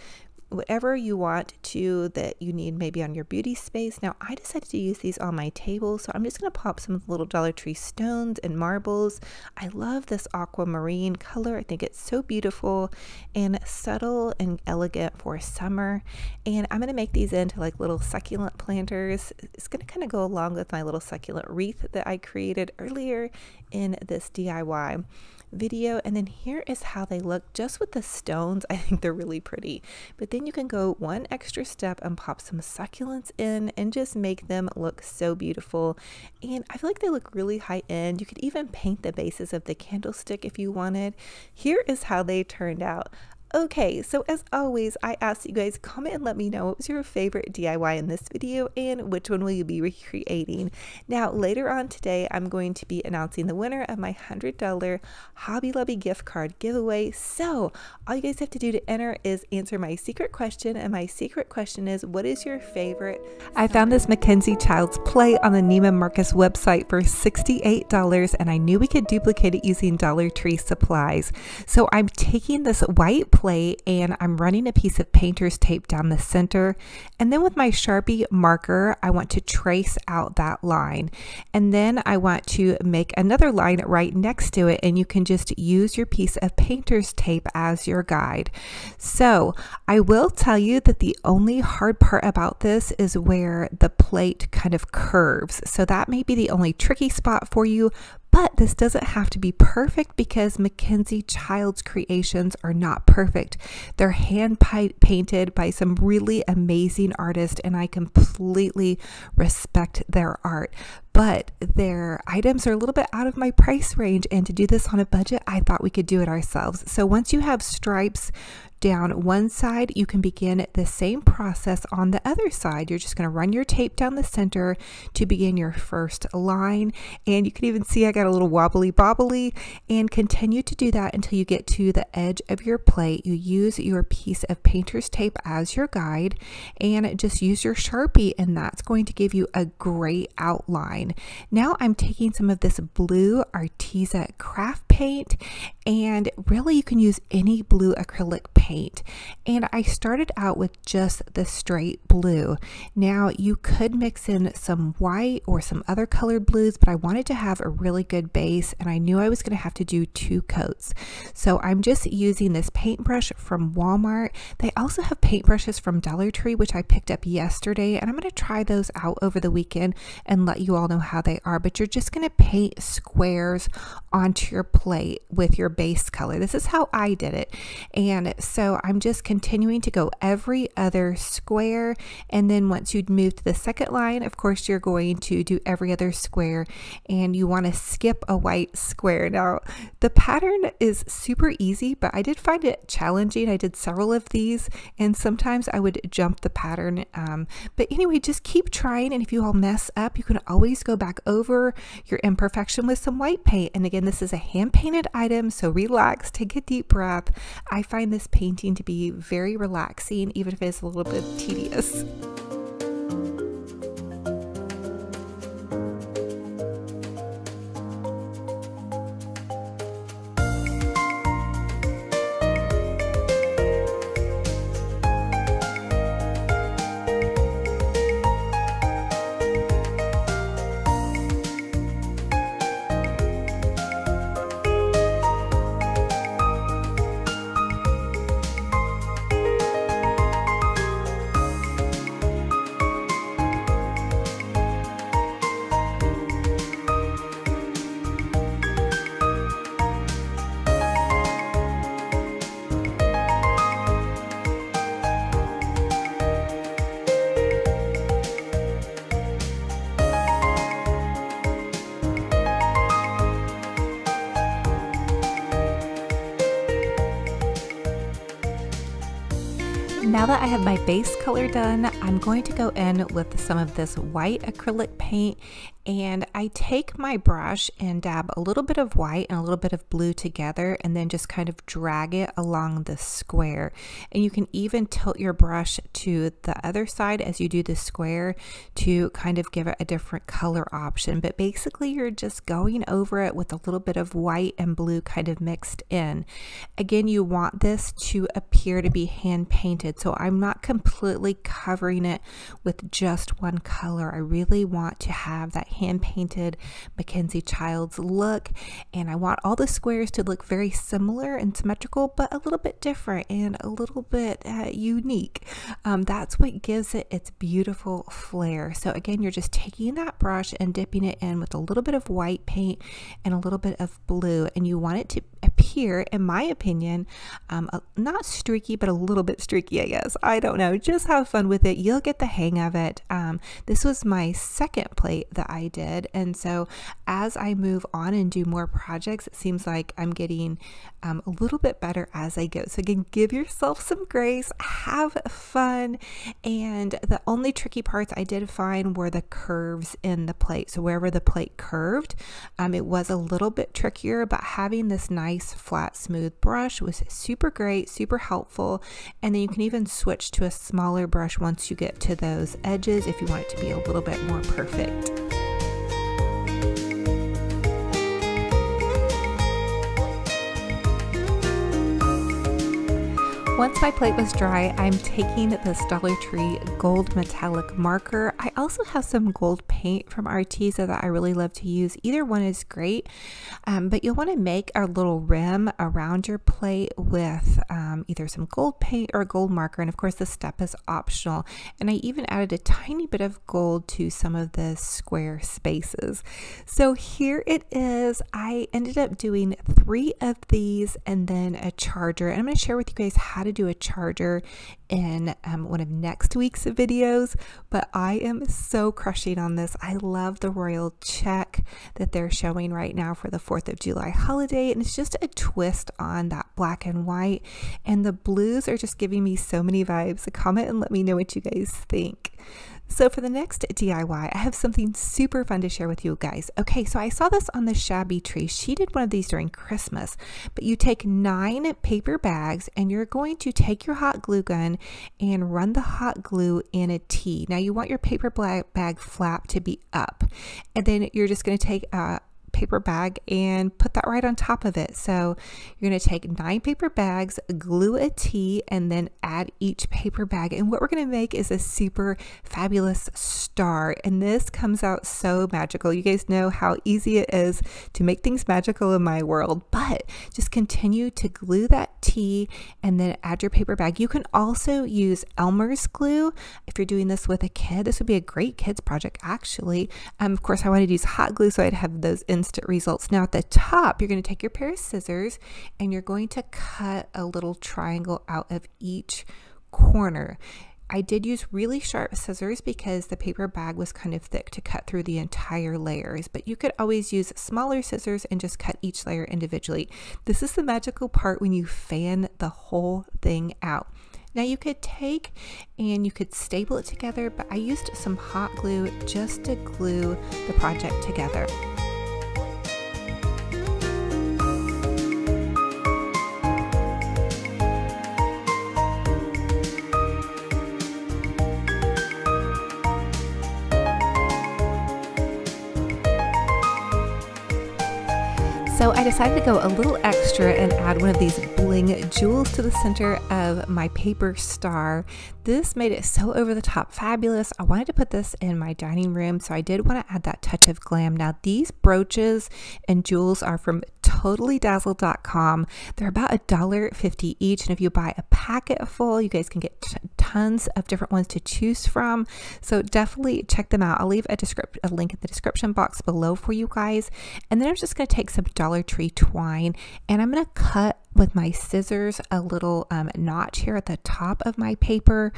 whatever you want to that you need maybe on your beauty space. Now I decided to use these on my table, so I'm just going to pop some of the little Dollar Tree stones and marbles. I love this aquamarine color. I think it's so beautiful and subtle and elegant for summer. And I'm going to make these into like little succulent planters. It's going to kind of go along with my little succulent wreath that I created earlier in this DIY video. And then here is how they look just with the stones. I think they're really pretty, but then you can go one extra step and pop some succulents in and just make them look so beautiful. And I feel like they look really high end. You could even paint the bases of the candlestick if you wanted. Here is how they turned out. Okay, so as always, I asked you guys comment and let me know what was your favorite DIY in this video and which one will you be recreating. Now, later on today, I'm going to be announcing the winner of my $100 Hobby Lobby gift card giveaway. So all you guys have to do to enter is answer my secret question, and my secret question is, what is your favorite? I found this Mackenzie Child's Play on the Neiman Marcus website for $68, and I knew we could duplicate it using Dollar Tree supplies. So I'm taking this white play and I'm running a piece of painter's tape down the center, and then with my Sharpie marker I want to trace out that line, and then I want to make another line right next to it, and you can just use your piece of painter's tape as your guide. So I will tell you that the only hard part about this is where the plate kind of curves, so that may be the only tricky spot for you. But this doesn't have to be perfect because Mackenzie Child's creations are not perfect. They're hand painted by some really amazing artists, and I completely respect their art. But their items are a little bit out of my price range, and to do this on a budget, I thought we could do it ourselves. So once you have stripes down one side, you can begin the same process on the other side. You're just going to run your tape down the center to begin your first line, and you can even see I got a little wobbly bobbly, and continue to do that until you get to the edge of your plate. You use your piece of painter's tape as your guide and just use your Sharpie, and that's going to give you a great outline. Now I'm taking some of this blue Arteza craft paint, and really you can use any blue acrylic paint, and I started out with just the straight blue. Now you could mix in some white or some other colored blues, but I wanted to have a really good base, and I knew I was going to have to do 2 coats. So I'm just using this paintbrush from Walmart. They also have paintbrushes from Dollar Tree, which I picked up yesterday, and I'm going to try those out over the weekend and let you all know how they are. But you're just going to paint squares onto your plate with your base color. This is how I did it. And so I'm just continuing to go every other square, and then once you move to the second line, of course you're going to do every other square, and you want to skip a white square. Now the pattern is super easy, but I did find it challenging. I did several of these, and sometimes I would jump the pattern, but anyway, just keep trying, and if you all mess up, you can always go back over your imperfection with some white paint. And again, this is a hand painted item, so relax, take a deep breath. I find this painting to be very relaxing, even if it's a little bit tedious. Now that I have my base color done, I'm going to go in with some of this white acrylic paint, And I take my brush and dab a little bit of white and a little bit of blue together, and then just kind of drag it along the square. And you can even tilt your brush to the other side as you do the square to kind of give it a different color option. But basically you're just going over it with a little bit of white and blue kind of mixed in. Again, you want this to appear to be hand painted, so I'm not completely covering it with just one color. I really want to have that hand painted Mackenzie Childs look, and I want all the squares to look very similar and symmetrical, but a little bit different and a little bit unique. That's what gives it its beautiful flair. So again, you're just taking that brush and dipping it in with a little bit of white paint and a little bit of blue, and you want it to appear, in my opinion, not streaky, but a little bit streaky, I guess. I don't know. Just have fun with it. You'll get the hang of it. This was my second plate that I did, and so as I move on and do more projects, it seems like I'm getting a little bit better as I go. So again, give yourself some grace, have fun, and the only tricky parts I did find were the curves in the plate. So wherever the plate curved, it was a little bit trickier, but having this nice flat smooth brush was super great, super helpful. And then you can even switch to a smaller brush once you get to those edges if you want it to be a little bit more perfect. Once my plate was dry, I'm taking this Dollar Tree gold metallic marker. I also have some gold paint from Arteza that I really love to use. Either one is great, but you'll want to make a little rim around your plate with either some gold paint or a gold marker. And of course, this step is optional. And I even added a tiny bit of gold to some of the square spaces. So here it is. I ended up doing 3 of these and then a charger. And I'm going to share with you guys how to do a charger in one of next week's videos, but I am so crushing on this. I love the royal check that they're showing right now for the 4th of July holiday, and it's just a twist on that black and white, and the blues are just giving me so many vibes. So comment and let me know what you guys think. So for the next DIY, I have something super fun to share with you guys. Okay, so I saw this on the Shabby Tree. She did one of these during Christmas, but you take 9 paper bags and you're going to take your hot glue gun and run the hot glue in a T. Now you want your paper bag flap to be up, and then you're just going to take a paper bag and put that right on top of it. So you're going to take 9 paper bags, glue a T, and then add each paper bag. And what we're going to make is a super fabulous star. And this comes out so magical. You guys know how easy it is to make things magical in my world, but just continue to glue that T and then add your paper bag. You can also use Elmer's glue. If you're doing this with a kid, this would be a great kids project actually. Of course, I wanted to use hot glue so I'd have those instant results. Now at the top, you're going to take your pair of scissors and you're going to cut a little triangle out of each corner. I did use really sharp scissors because the paper bag was kind of thick to cut through the entire layers, but you could always use smaller scissors and just cut each layer individually. This is the magical part when you fan the whole thing out. Now you could take and you could staple it together, but I used some hot glue just to glue the project together. So I decided to go a little extra and add one of these bling jewels to the center of my paper star. This made it so over the top fabulous. I wanted to put this in my dining room, so I did want to add that touch of glam. Now these brooches and jewels are from TotallyDazzled.com. They're about $1.50 each, and if you buy a packet full, you guys can get tons of different ones to choose from. So definitely check them out. I'll leave a link in the description box below for you guys. And then I'm just going to take some Dollar Tree twine and I'm going to cut with my scissors a little notch here at the top of my paper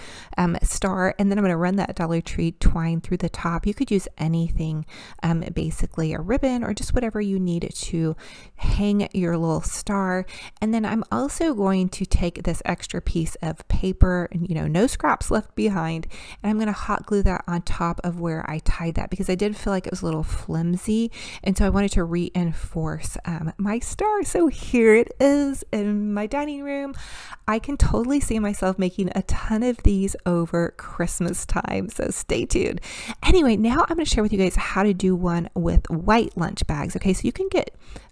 star, and then I'm going to run that Dollar Tree twine through the top. You could use anything, basically a ribbon or just whatever you need to hang your little star. And then I'm also going to take this extra piece of paper, and no scraps left behind, and I'm going to hot glue that on top of where I tied that, because I did feel like it was a little flimsy, and so I wanted to reinforce my star. So here it is in my dining room. I can totally see myself making a ton of these over Christmas time, so stay tuned. Anyway, now I'm going to share with you guys how to do one with white lunch bags. Okay, so you can get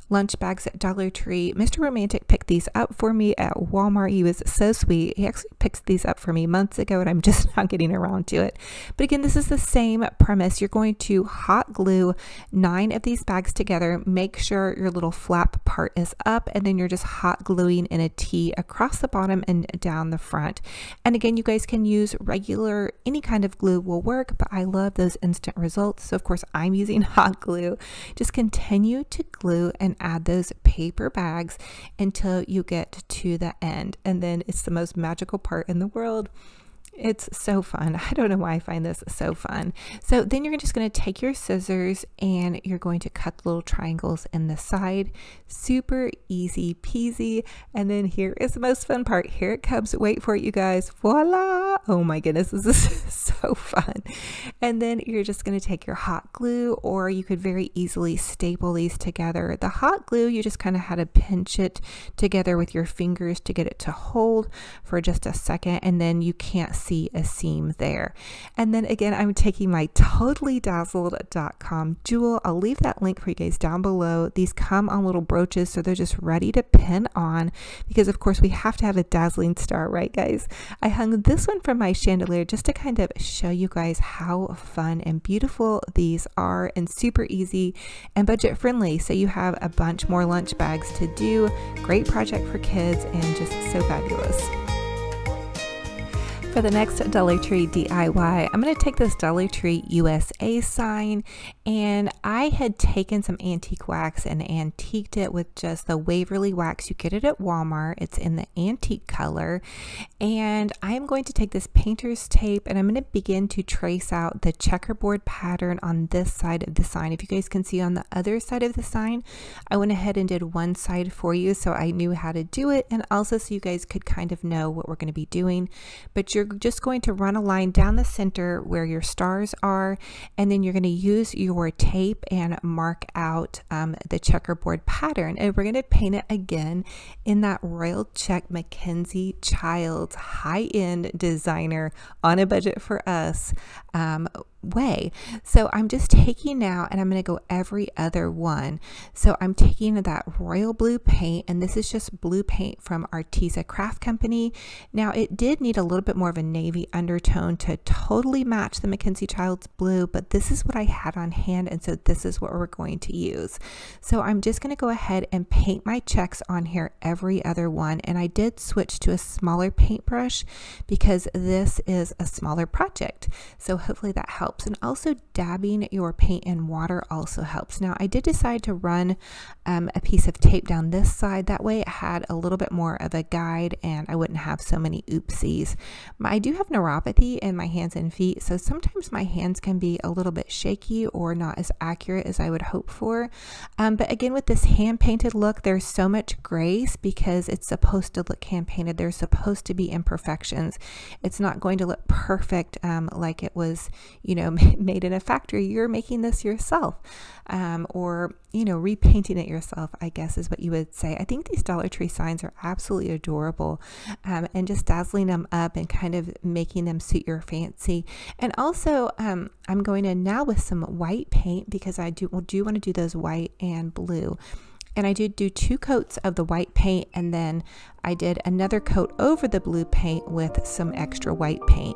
lunch bags at Dollar Tree. Mr. Romantic picked these up for me at Walmart. He was so sweet. He actually picked these up for me months ago, and I'm just not getting around to it. But again, this is the same premise. You're going to hot glue 9 of these bags together. Make sure your little flap part is up, and then you're just hot gluing in a T across the bottom and down the front. And again, you guys can use regular, any kind of glue will work, but I love those instant results. So of course I'm using hot glue. Just continue to glue and add those paper bags until you get to the end, and then it's the most magical part in the world. It's so fun. I don't know why I find this so fun. So then you're just going to take your scissors and you're going to cut little triangles in the side. Super easy peasy. And then here is the most fun part. Here it comes. Wait for it, you guys. Voila! Oh my goodness, this is so fun. And then you're just going to take your hot glue, or you could very easily staple these together. The hot glue, you just kind of had to pinch it together with your fingers to get it to hold for just a second, and then you can't see a seam there. And then again, I'm taking my totallydazzled.com jewel. I'll leave that link for you guys down below. These come on little brooches, so they're just ready to pin on, because of course we have to have a dazzling star, right guys? I hung this one from my chandelier just to kind of show you guys how fun and beautiful these are, and super easy and budget friendly. So you have a bunch more lunch bags to do. Great project for kids and just so fabulous. For the next Dollar Tree DIY, I'm going to take this Dollar Tree USA sign, and I had taken some antique wax and antiqued it with just the Waverly wax. You get it at Walmart. It's in the antique color, and I am going to take this painter's tape and I'm going to begin to trace out the checkerboard pattern on this side of the sign. If you guys can see on the other side of the sign, I went ahead and did one side for you so I knew how to do it, and also so you guys could kind of know what we're going to be doing. But you're just going to run a line down the center where your stars are, and then you're going to use your tape and mark out the checkerboard pattern, and we're going to paint it again in that Royal Check Mackenzie Childs high-end designer on a budget for us way. So I'm just taking now, and I'm going to go every other one. So I'm taking that royal blue paint, and this is just blue paint from Arteza Craft Company. Now it did need a little bit more of a navy undertone to totally match the Mackenzie Childs blue, but this is what I had on hand, and so this is what we're going to use. So I'm just going to go ahead and paint my checks on here every other one, and I did switch to a smaller paintbrush because this is a smaller project. So hopefully that helps. And also dabbing your paint in water also helps. Now I did decide to run a piece of tape down this side. That way it had a little bit more of a guide and I wouldn't have so many oopsies. I do have neuropathy in my hands and feet, so sometimes my hands can be a little bit shaky or not as accurate as I would hope for. But again, with this hand painted look, there's so much grace because it's supposed to look hand painted. There's supposed to be imperfections. It's not going to look perfect like it was, made in a factory. You're making this yourself, or repainting it yourself, I guess is what you would say. I think these Dollar Tree signs are absolutely adorable, and just dazzling them up and kind of making them suit your fancy. And also I'm going in now with some white paint because I do want to do those white and blue. And I did do 2 coats of the white paint, and then I did another coat over the blue paint with some extra white paint.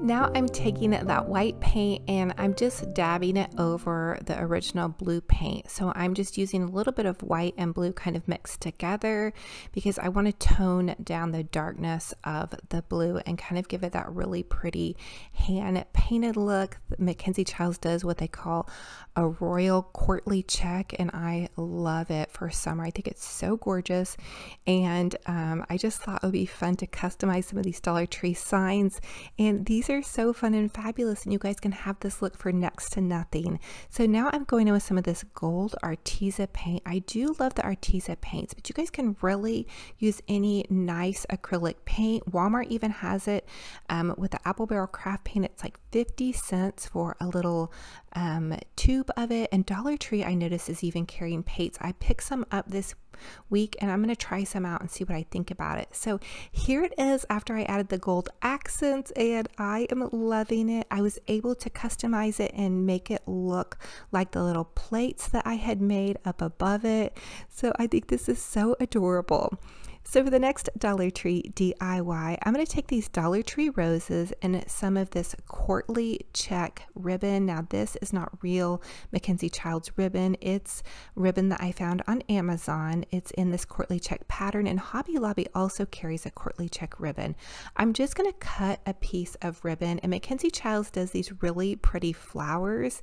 Now I'm taking that white paint and I'm just dabbing it over the original blue paint. So I'm just using a little bit of white and blue kind of mixed together because I want to tone down the darkness of the blue and kind of give it that really pretty hand painted look. Mackenzie Childs does what they call a royal courtly check, and I love it for summer. I think it's so gorgeous, and I just thought it would be fun to customize some of these Dollar Tree signs, and these are so fun and fabulous, and you guys can have this look for next to nothing. So now I'm going in with some of this gold Arteza paint. I do love the Arteza paints, but you guys can really use any nice acrylic paint. Walmart even has it with the Apple Barrel Craft paint. It's like 50 cents for a little tube of it, and Dollar Tree I noticed is even carrying paints. I picked some up this week and I'm going to try some out and see what I think about it. So here it is after I added the gold accents, and I am loving it. I was able to customize it and make it look like the little plates that I had made up above it. So I think this is so adorable. So for the next Dollar Tree DIY, I'm going to take these Dollar Tree roses and some of this courtly check ribbon. Now this is not real Mackenzie Childs ribbon. It's ribbon that I found on Amazon. It's in this courtly check pattern, and Hobby Lobby also carries a courtly check ribbon. I'm just going to cut a piece of ribbon, and Mackenzie Childs does these really pretty flowers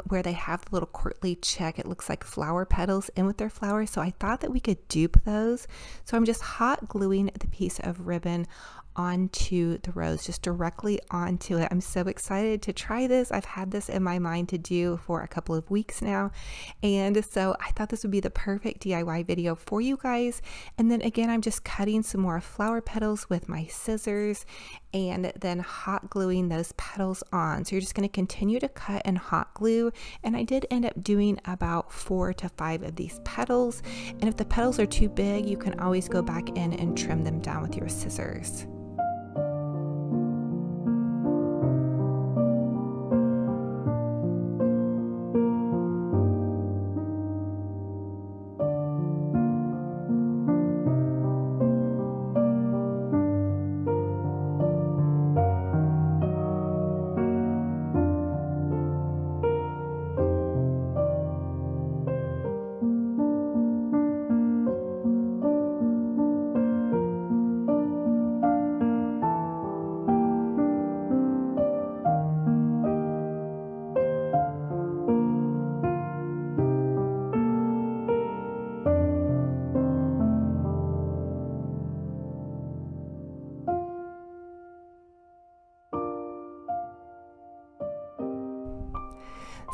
where they have the little courtly check. It looks like flower petals in with their flowers. So I thought that we could dupe those. So I'm just hot gluing the piece of ribbon onto the rose, just directly onto it. I'm so excited to try this. I've had this in my mind to do for a couple of weeks now, and so I thought this would be the perfect DIY video for you guys. And then again, I'm just cutting some more flower petals with my scissors and then hot gluing those petals on. So you're just going to continue to cut and hot glue, and I did end up doing about 4 to 5 of these petals, and if the petals are too big, you can always go back in and trim them down with your scissors.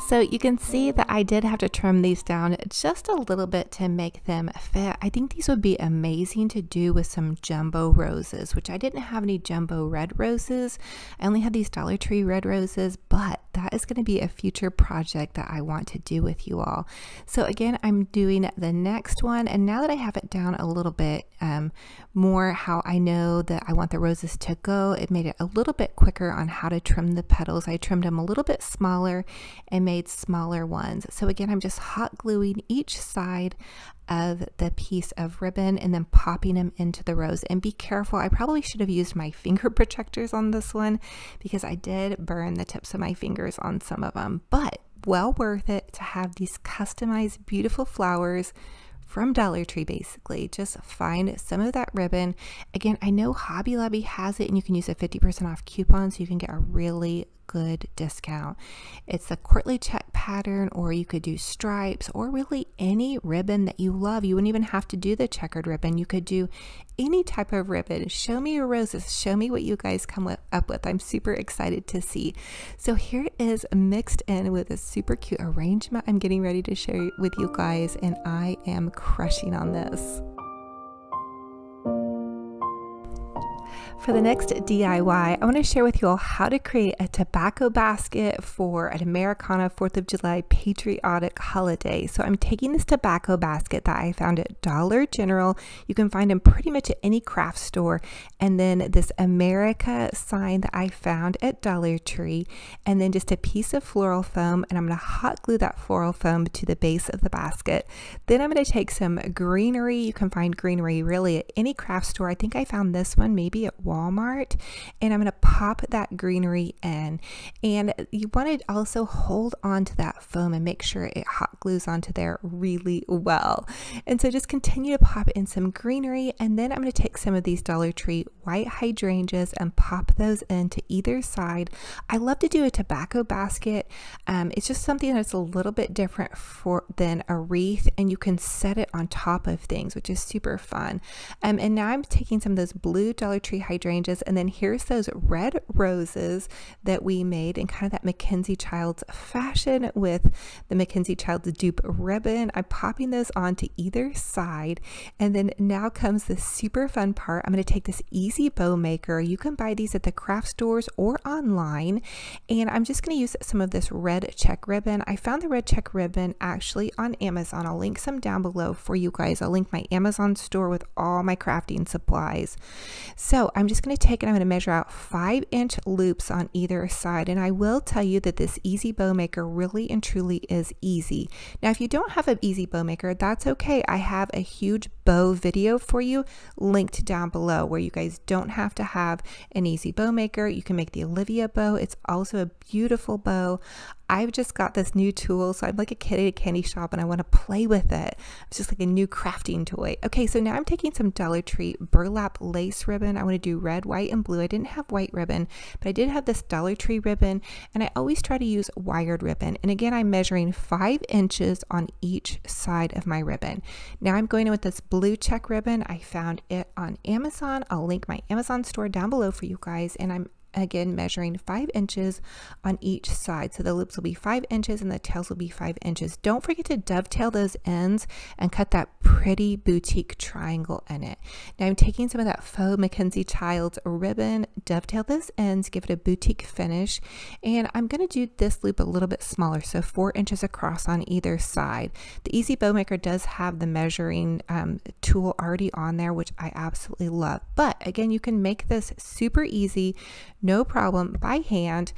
So you can see that I did have to trim these down just a little bit to make them fit. I think these would be amazing to do with some jumbo roses, which I didn't have any jumbo red roses. I only had these Dollar Tree red roses, but that is going to be a future project that I want to do with you all. So again, I'm doing the next one, and now that I have it down a little bit more how I know that I want the roses to go, it made it a little bit quicker on how to trim the petals. I trimmed them a little bit smaller and made smaller ones. So again, I'm just hot gluing each side of the piece of ribbon and then popping them into the rose. And be careful, I probably should have used my finger protectors on this one because I did burn the tips of my fingers on some of them, but well worth it to have these customized beautiful flowers from Dollar Tree. Basically just find some of that ribbon. Again, I know Hobby Lobby has it and you can use a 50% off coupon, so you can get a really good discount. It's a courtly check pattern, or you could do stripes, or really any ribbon that you love. You wouldn't even have to do the checkered ribbon. You could do any type of ribbon. Show me your roses. Show me what you guys come up with. I'm super excited to see. So here it is mixed in with a super cute arrangement I'm getting ready to share with you guys, and I am crushing on this. For the next DIY, I want to share with you all how to create a tobacco basket for an Americana 4th of July patriotic holiday. So I'm taking this tobacco basket that I found at Dollar General. You can find them pretty much at any craft store. And then this America sign that I found at Dollar Tree. And then just a piece of floral foam. And I'm going to hot glue that floral foam to the base of the basket. Then I'm going to take some greenery. You can find greenery really at any craft store. I think I found this one maybe at Walmart, and I'm going to pop that greenery in. And you want to also hold on to that foam and make sure it hot glues onto there really well. And so just continue to pop in some greenery, and then I'm going to take some of these Dollar Tree white hydrangeas and pop those into either side. I love to do a tobacco basket. It's just something that's a little bit different than a wreath, and you can set it on top of things, which is super fun. And now I'm taking some of those blue Dollar Tree hydrangeas, and then here's those red roses that we made in kind of that Mackenzie Childs fashion with the Mackenzie Childs dupe ribbon. I'm popping those onto either side, and then now comes the super fun part. I'm going to take this Easy Bow Maker. You can buy these at the craft stores or online, and I'm just going to use some of this red check ribbon. I found the red check ribbon actually on Amazon. I'll link some down below for you guys. I'll link my Amazon store with all my crafting supplies. So I'm just going to take and I'm going to measure out 5-inch loops on either side, and I will tell you that this Easy Bow Maker really and truly is easy. Now if you don't have an Easy Bow Maker, that's okay. I have a huge bow video for you linked down below where you guys don't have to have an Easy Bow Maker. You can make the Olivia bow. It's also a beautiful bow. I've just got this new tool, so I'm like a kid at a candy shop and I want to play with it. It's just like a new crafting toy. Okay, so now I'm taking some Dollar Tree burlap lace ribbon. I want to do red, white, and blue. I didn't have white ribbon, but I did have this Dollar Tree ribbon, and I always try to use wired ribbon. And again, I'm measuring 5 inches on each side of my ribbon. Now I'm going in with this blue check ribbon. I found it on Amazon. I'll link my Amazon store down below for you guys, and I'm again measuring 5 inches on each side. So the loops will be 5 inches and the tails will be 5 inches. Don't forget to dovetail those ends and cut that pretty boutique triangle in it. Now I'm taking some of that faux Mackenzie Childs ribbon, dovetail those ends, give it a boutique finish, and I'm going to do this loop a little bit smaller, so 4 inches across on either side. The Easy Bow Maker does have the measuring tool already on there, which I absolutely love. But again, you can make this super easy, no problem, by hand.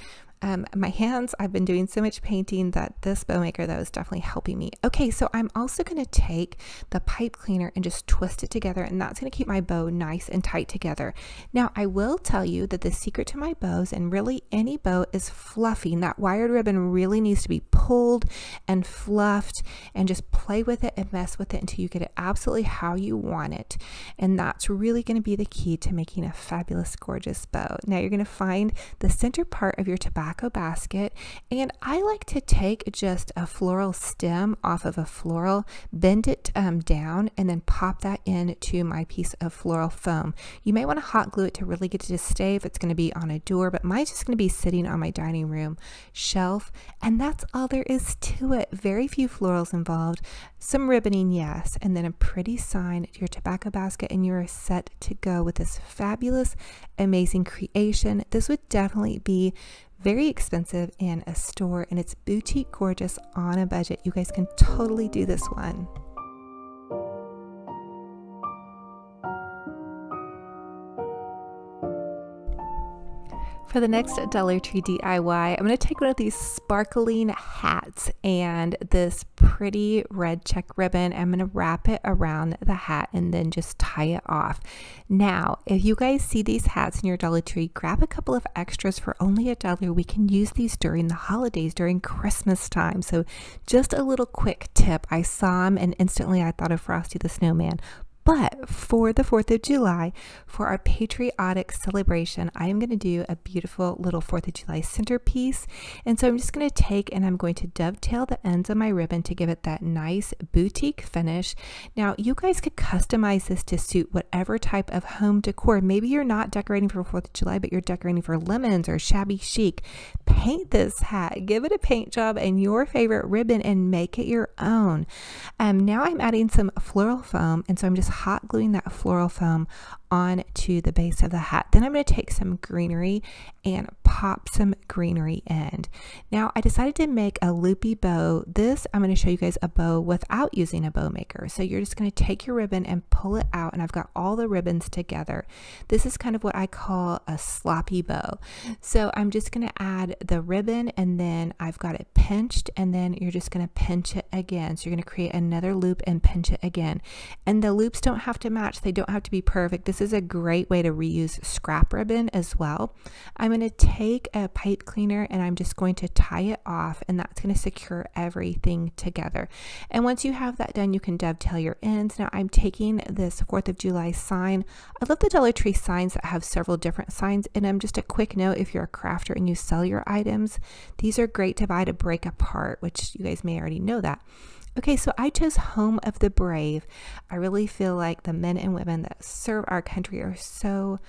My hands, I've been doing so much painting that this bow maker, that was definitely helping me. Okay, so I'm also going to take the pipe cleaner and just twist it together, and that's going to keep my bow nice and tight together. Now, I will tell you that the secret to my bows, and really any bow, is fluffing. That wired ribbon really needs to be pulled and fluffed, and just play with it and mess with it until you get it absolutely how you want it. And that's really going to be the key to making a fabulous, gorgeous bow. Now, you're going to find the center part of your tobacco basket, and I like to take just a floral stem off of a floral, bend it down, and then pop that into my piece of floral foam. You may want to hot glue it to really get it to stay if it's going to be on a door, but mine's just going to be sitting on my dining room shelf, and that's all there is to it. Very few florals involved, some ribboning, yes, and then a pretty sign to your tobacco basket, and you're set to go with this fabulous, amazing creation. This would definitely be very expensive in a store, and it's boutique gorgeous on a budget. You guys can totally do this one. For the next Dollar Tree DIY, I'm going to take one of these sparkling hats and this pretty red check ribbon. I'm going to wrap it around the hat and then just tie it off. Now, if you guys see these hats in your Dollar Tree, grab a couple of extras for only $1. We can use these during the holidays, during Christmas time. So just a little quick tip. I saw them and instantly I thought of Frosty the Snowman. But for the 4th of July, for our patriotic celebration, I am going to do a beautiful little 4th of July centerpiece. And so I'm just going to take and I'm going to dovetail the ends of my ribbon to give it that nice boutique finish. Now, you guys could customize this to suit whatever type of home decor. Maybe you're not decorating for 4th of July, but you're decorating for lemons or shabby chic. Paint this hat, give it a paint job and your favorite ribbon and make it your own. Now I'm adding some floral foam, and so I'm just hot gluing that floral foam on to the base of the hat. Then I'm going to take some greenery and pop some greenery in. Now I decided to make a loopy bow. This, I'm going to show you guys a bow without using a bow maker. So you're just going to take your ribbon and pull it out, and I've got all the ribbons together. This is kind of what I call a sloppy bow. So I'm just going to add the ribbon, and then I've got it pinched, and then you're just going to pinch it again. So you're going to create another loop and pinch it again. And the loops don't have to match. They don't have to be perfect. This This is a great way to reuse scrap ribbon as well. I'm going to take a pipe cleaner and I'm just going to tie it off, and that's going to secure everything together. And once you have that done, you can dovetail your ends. Now I'm taking this 4th of July sign. I love the Dollar Tree signs that have several different signs in them. Just a quick note, if you're a crafter and you sell your items, these are great to buy to break apart, which you guys may already know that. Okay, so I chose Home of the Brave. I really feel like the men and women that serve our country are so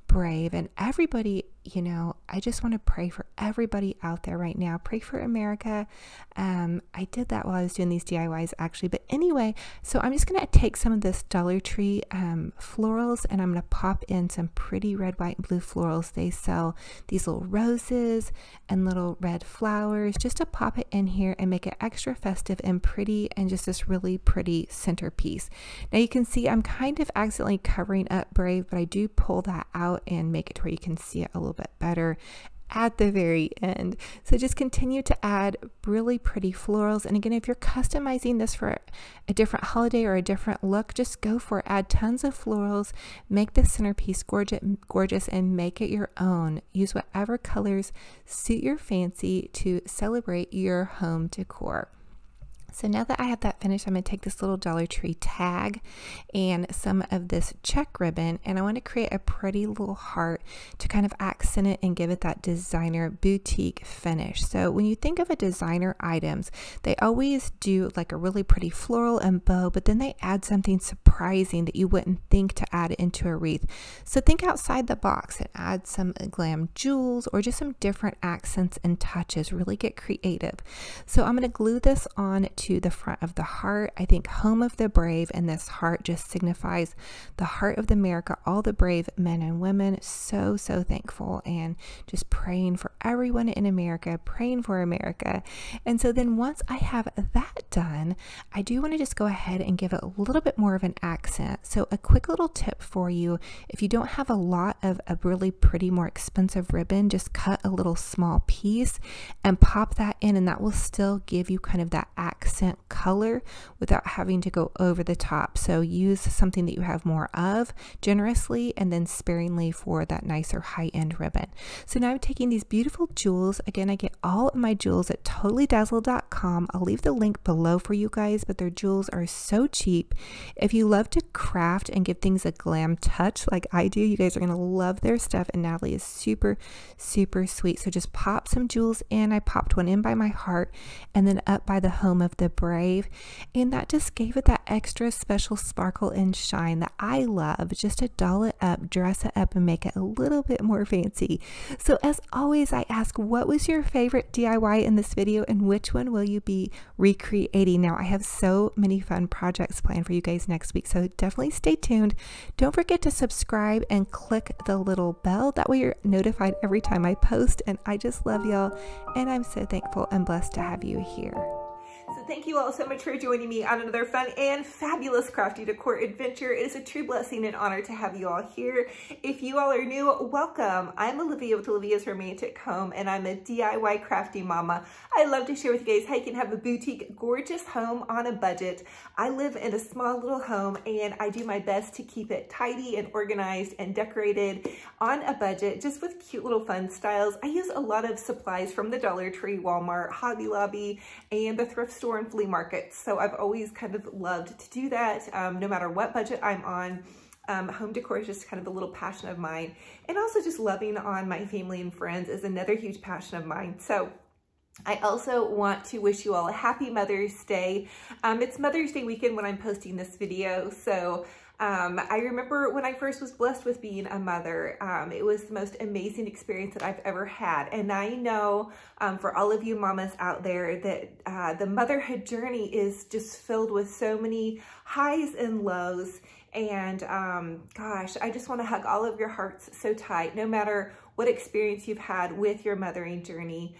brave, and everybody, you know, I just want to pray for everybody out there right now. Pray for America. I did that while I was doing these DIYs actually, but anyway, so I'm just going to take some of this Dollar Tree florals, and I'm going to pop in some pretty red, white, and blue florals. They sell these little roses and little red flowers, just to pop it in here and make it extra festive and pretty, and just this really pretty centerpiece. Now you can see I'm kind of accidentally covering up Brave, but I do pull that out and make it to where you can see it a little bit better at the very end. So just continue to add really pretty florals. And again, if you're customizing this for a different holiday or a different look, just go for it. Add tons of florals, make the centerpiece gorgeous, and make it your own. Use whatever colors suit your fancy to celebrate your home decor. So now that I have that finished, I'm going to take this little Dollar Tree tag and some of this check ribbon, and I want to create a pretty little heart to kind of accent it and give it that designer boutique finish. So when you think of a designer items, they always do like a really pretty floral and bow, but then they add something surprising that you wouldn't think to add into a wreath. So think outside the box and add some glam jewels or just some different accents and touches. Really get creative. So I'm going to glue this on to the front of the heart. I think Home of the Brave, and this heart just signifies the heart of America, all the brave men and women. So thankful, and just praying for everyone in America, praying for America. And so then once I have that done, I do want to just go ahead and give it a little bit more of an accent. So a quick little tip for you, if you don't have a lot of a really pretty, more expensive ribbon, just cut a little small piece and pop that in, and that will still give you kind of that accent color without having to go over the top. So use something that you have more of generously, and then sparingly for that nicer high-end ribbon. So now I'm taking these beautiful jewels. Again, I get all of my jewels at totallydazzle.com. I'll leave the link below for you guys, but their jewels are so cheap. If you love to craft and give things a glam touch like I do, you guys are going to love their stuff, and Natalie is super sweet. So just pop some jewels in. I popped one in by my heart and then up by the Home of the Brave, and that just gave it that extra special sparkle and shine that I love, just to doll it up, dress it up, and make it a little bit more fancy. So as always, I ask, what was your favorite DIY in this video, and which one will you be recreating? Now I have so many fun projects planned for you guys next week, so definitely stay tuned. Don't forget to subscribe and click the little bell, that way you're notified every time I post. And I just love y'all, and I'm so thankful and blessed to have you here. So thank you all so much for joining me on another fun and fabulous crafty decor adventure. It is a true blessing and honor to have you all here. If you all are new, welcome. I'm Olivia with Olivia's Romantic Home, and I'm a DIY crafty mama. I love to share with you guys how you can have a boutique, gorgeous home on a budget. I live in a small little home, and I do my best to keep it tidy and organized and decorated on a budget, just with cute little fun styles. I use a lot of supplies from the Dollar Tree, Walmart, Hobby Lobby, and the thrift store and flea markets. So I've always kind of loved to do that, no matter what budget I'm on. Home decor is just kind of a little passion of mine, and also just loving on my family and friends is another huge passion of mine. So I also want to wish you all a happy Mother's Day. It's Mother's Day weekend when I'm posting this video, so I remember when I first was blessed with being a mother, it was the most amazing experience that I've ever had. And I know for all of you mamas out there that the motherhood journey is just filled with so many highs and lows. And gosh, I just want to hug all of your hearts so tight, no matter what experience you've had with your mothering journey.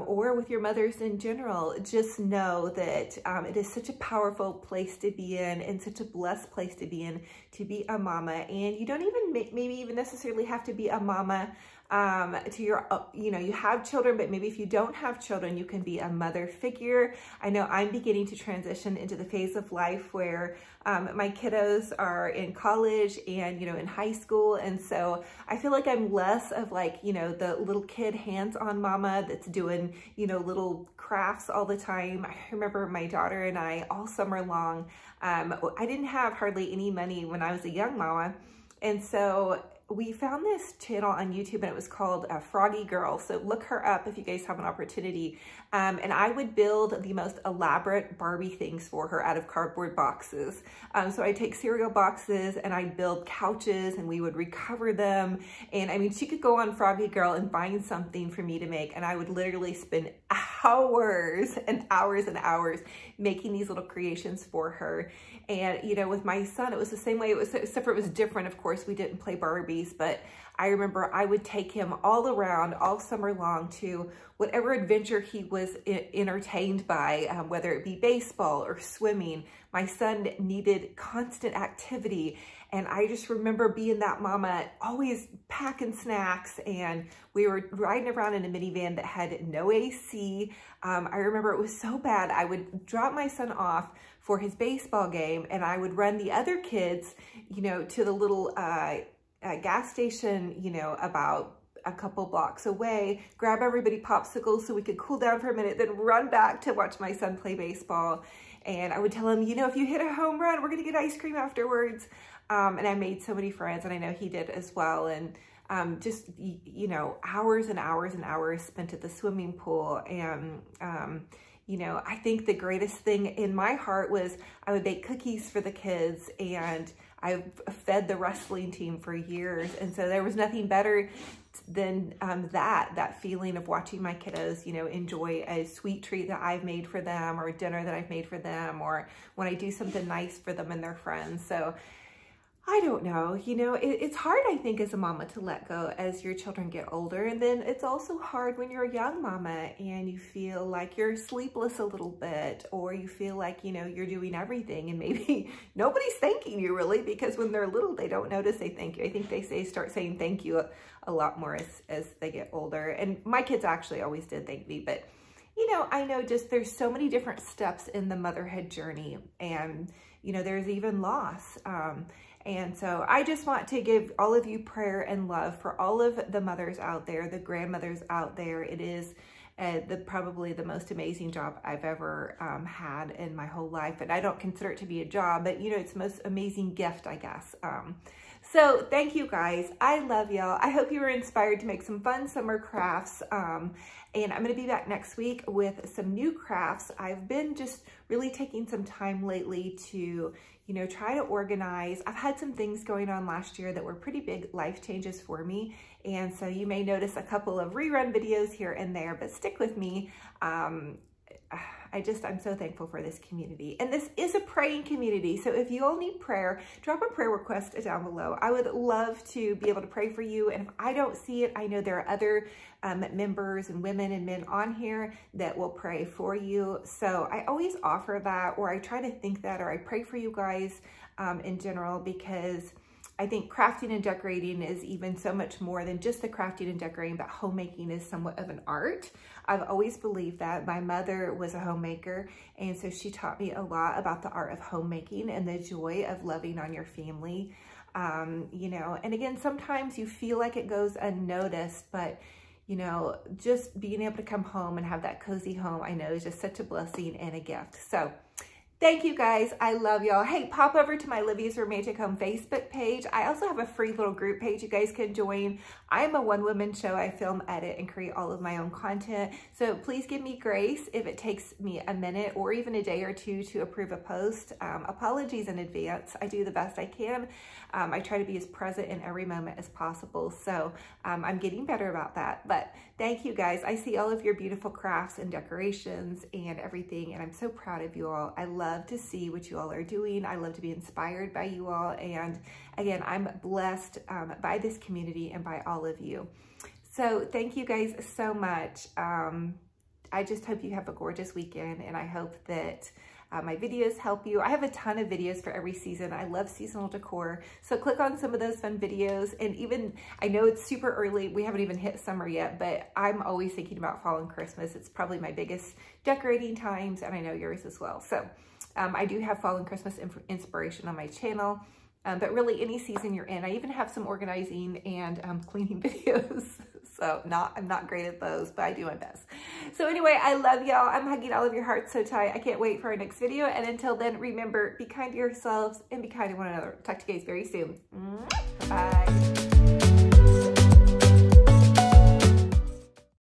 Or with your mothers in general. Just know that it is such a powerful place to be in, and such a blessed place to be in, to be a mama. And you don't even maybe even necessarily have to be a mama to your, you have children, but maybe if you don't have children, you can be a mother figure. I know I'm beginning to transition into the phase of life where my kiddos are in college and, in high school. And so I feel like I'm less of like, the little kid hands-on mama that's doing, little crafts all the time. I remember my daughter and I all summer long, I didn't have hardly any money when I was a young mama. And so we found this channel on YouTube and it was called Froggy Girl. So look her up if you guys have an opportunity. And I would build the most elaborate Barbie things for her out of cardboard boxes. So I'd take cereal boxes and I'd build couches and we would recover them. And I mean, she could go on Froggy Girl and find something for me to make. And I would literally spend hours and hours and hours making these little creations for her. And, with my son, it was the same way. It was, except for it was different. Of course, we didn't play Barbies, but I remember I would take him all around all summer long to whatever adventure he was entertained by, whether it be baseball or swimming. My son needed constant activity. And I just remember being that mama, always packing snacks, and we were riding around in a minivan that had no AC. I remember it was so bad. I would drop my son off for his baseball game and I would run the other kids, to the little gas station, about a couple blocks away, grab everybody popsicles so we could cool down for a minute, then run back to watch my son play baseball. And I would tell him, if you hit a home run, we're going to get ice cream afterwards. And I made so many friends, and I know he did as well. And just, hours and hours and hours spent at the swimming pool. And, I think the greatest thing in my heart was I would bake cookies for the kids, and I fed the wrestling team for years. And so there was nothing better than that feeling of watching my kiddos, enjoy a sweet treat that I've made for them, or a dinner that I've made for them, or when I do something nice for them and their friends. So I don't know, it's hard, I think, as a mama to let go as your children get older. And then it's also hard when you're a young mama and you feel like you're sleepless a little bit, or you feel like, you're doing everything and maybe nobody's thanking you really, because when they're little, they don't notice they thank you. I think they start saying thank you a lot more as they get older. And my kids actually always did thank me, but I know just there's so many different steps in the motherhood journey, and, there's even loss. And so I just want to give all of you prayer and love for all of the mothers out there, the grandmothers out there. It is probably the most amazing job I've ever had in my whole life. And I don't consider it to be a job, but it's the most amazing gift, I guess. So thank you guys. I love y'all. I hope you were inspired to make some fun summer crafts. And I'm going to be back next week with some new crafts. I've been just really taking some time lately to, try to organize. I've had some things going on last year that were pretty big life changes for me. And so you may notice a couple of rerun videos here and there, but stick with me. I'm so thankful for this community. And this is a praying community. So if you all need prayer, drop a prayer request down below. I would love to be able to pray for you. And if I don't see it, I know there are other members and women and men on here that will pray for you. So I always offer that, or I try to think that, or I pray for you guys in general, because I think crafting and decorating is even so much more than just the crafting and decorating, but homemaking is somewhat of an art. I've always believed that. My mother was a homemaker, and so she taught me a lot about the art of homemaking and the joy of loving on your family. And again, sometimes you feel like it goes unnoticed, but just being able to come home and have that cozy home, I know, is just such a blessing and a gift. So thank you guys. I love y'all. Hey, pop over to my Livia's Romantic Home Facebook page. I also have a free little group page you guys can join. I'm a one-woman show. I film, edit, and create all of my own content. So please give me grace if it takes me a minute or even a day or two to approve a post. Apologies in advance. I do the best I can. I try to be as present in every moment as possible. So I'm getting better about that. But thank you guys. I see all of your beautiful crafts and decorations and everything, and I'm so proud of you all. I love to see what you all are doing. I love to be inspired by you all. And again, I'm blessed by this community and by all of you. So thank you guys so much. I just hope you have a gorgeous weekend, and I hope that my videos help you. I have a ton of videos for every season. I love seasonal decor. So click on some of those fun videos. And even, I know it's super early. We haven't even hit summer yet, but I'm always thinking about fall and Christmas. It's probably my biggest decorating times, and I know yours as well. So I do have fall and Christmas inspiration on my channel. But really any season you're in. I even have some organizing and cleaning videos. So I'm not great at those, but I do my best. So anyway, I love y'all. I'm hugging all of your hearts so tight. I can't wait for our next video. And until then, remember, be kind to yourselves and be kind to one another. Talk to you guys very soon. Bye.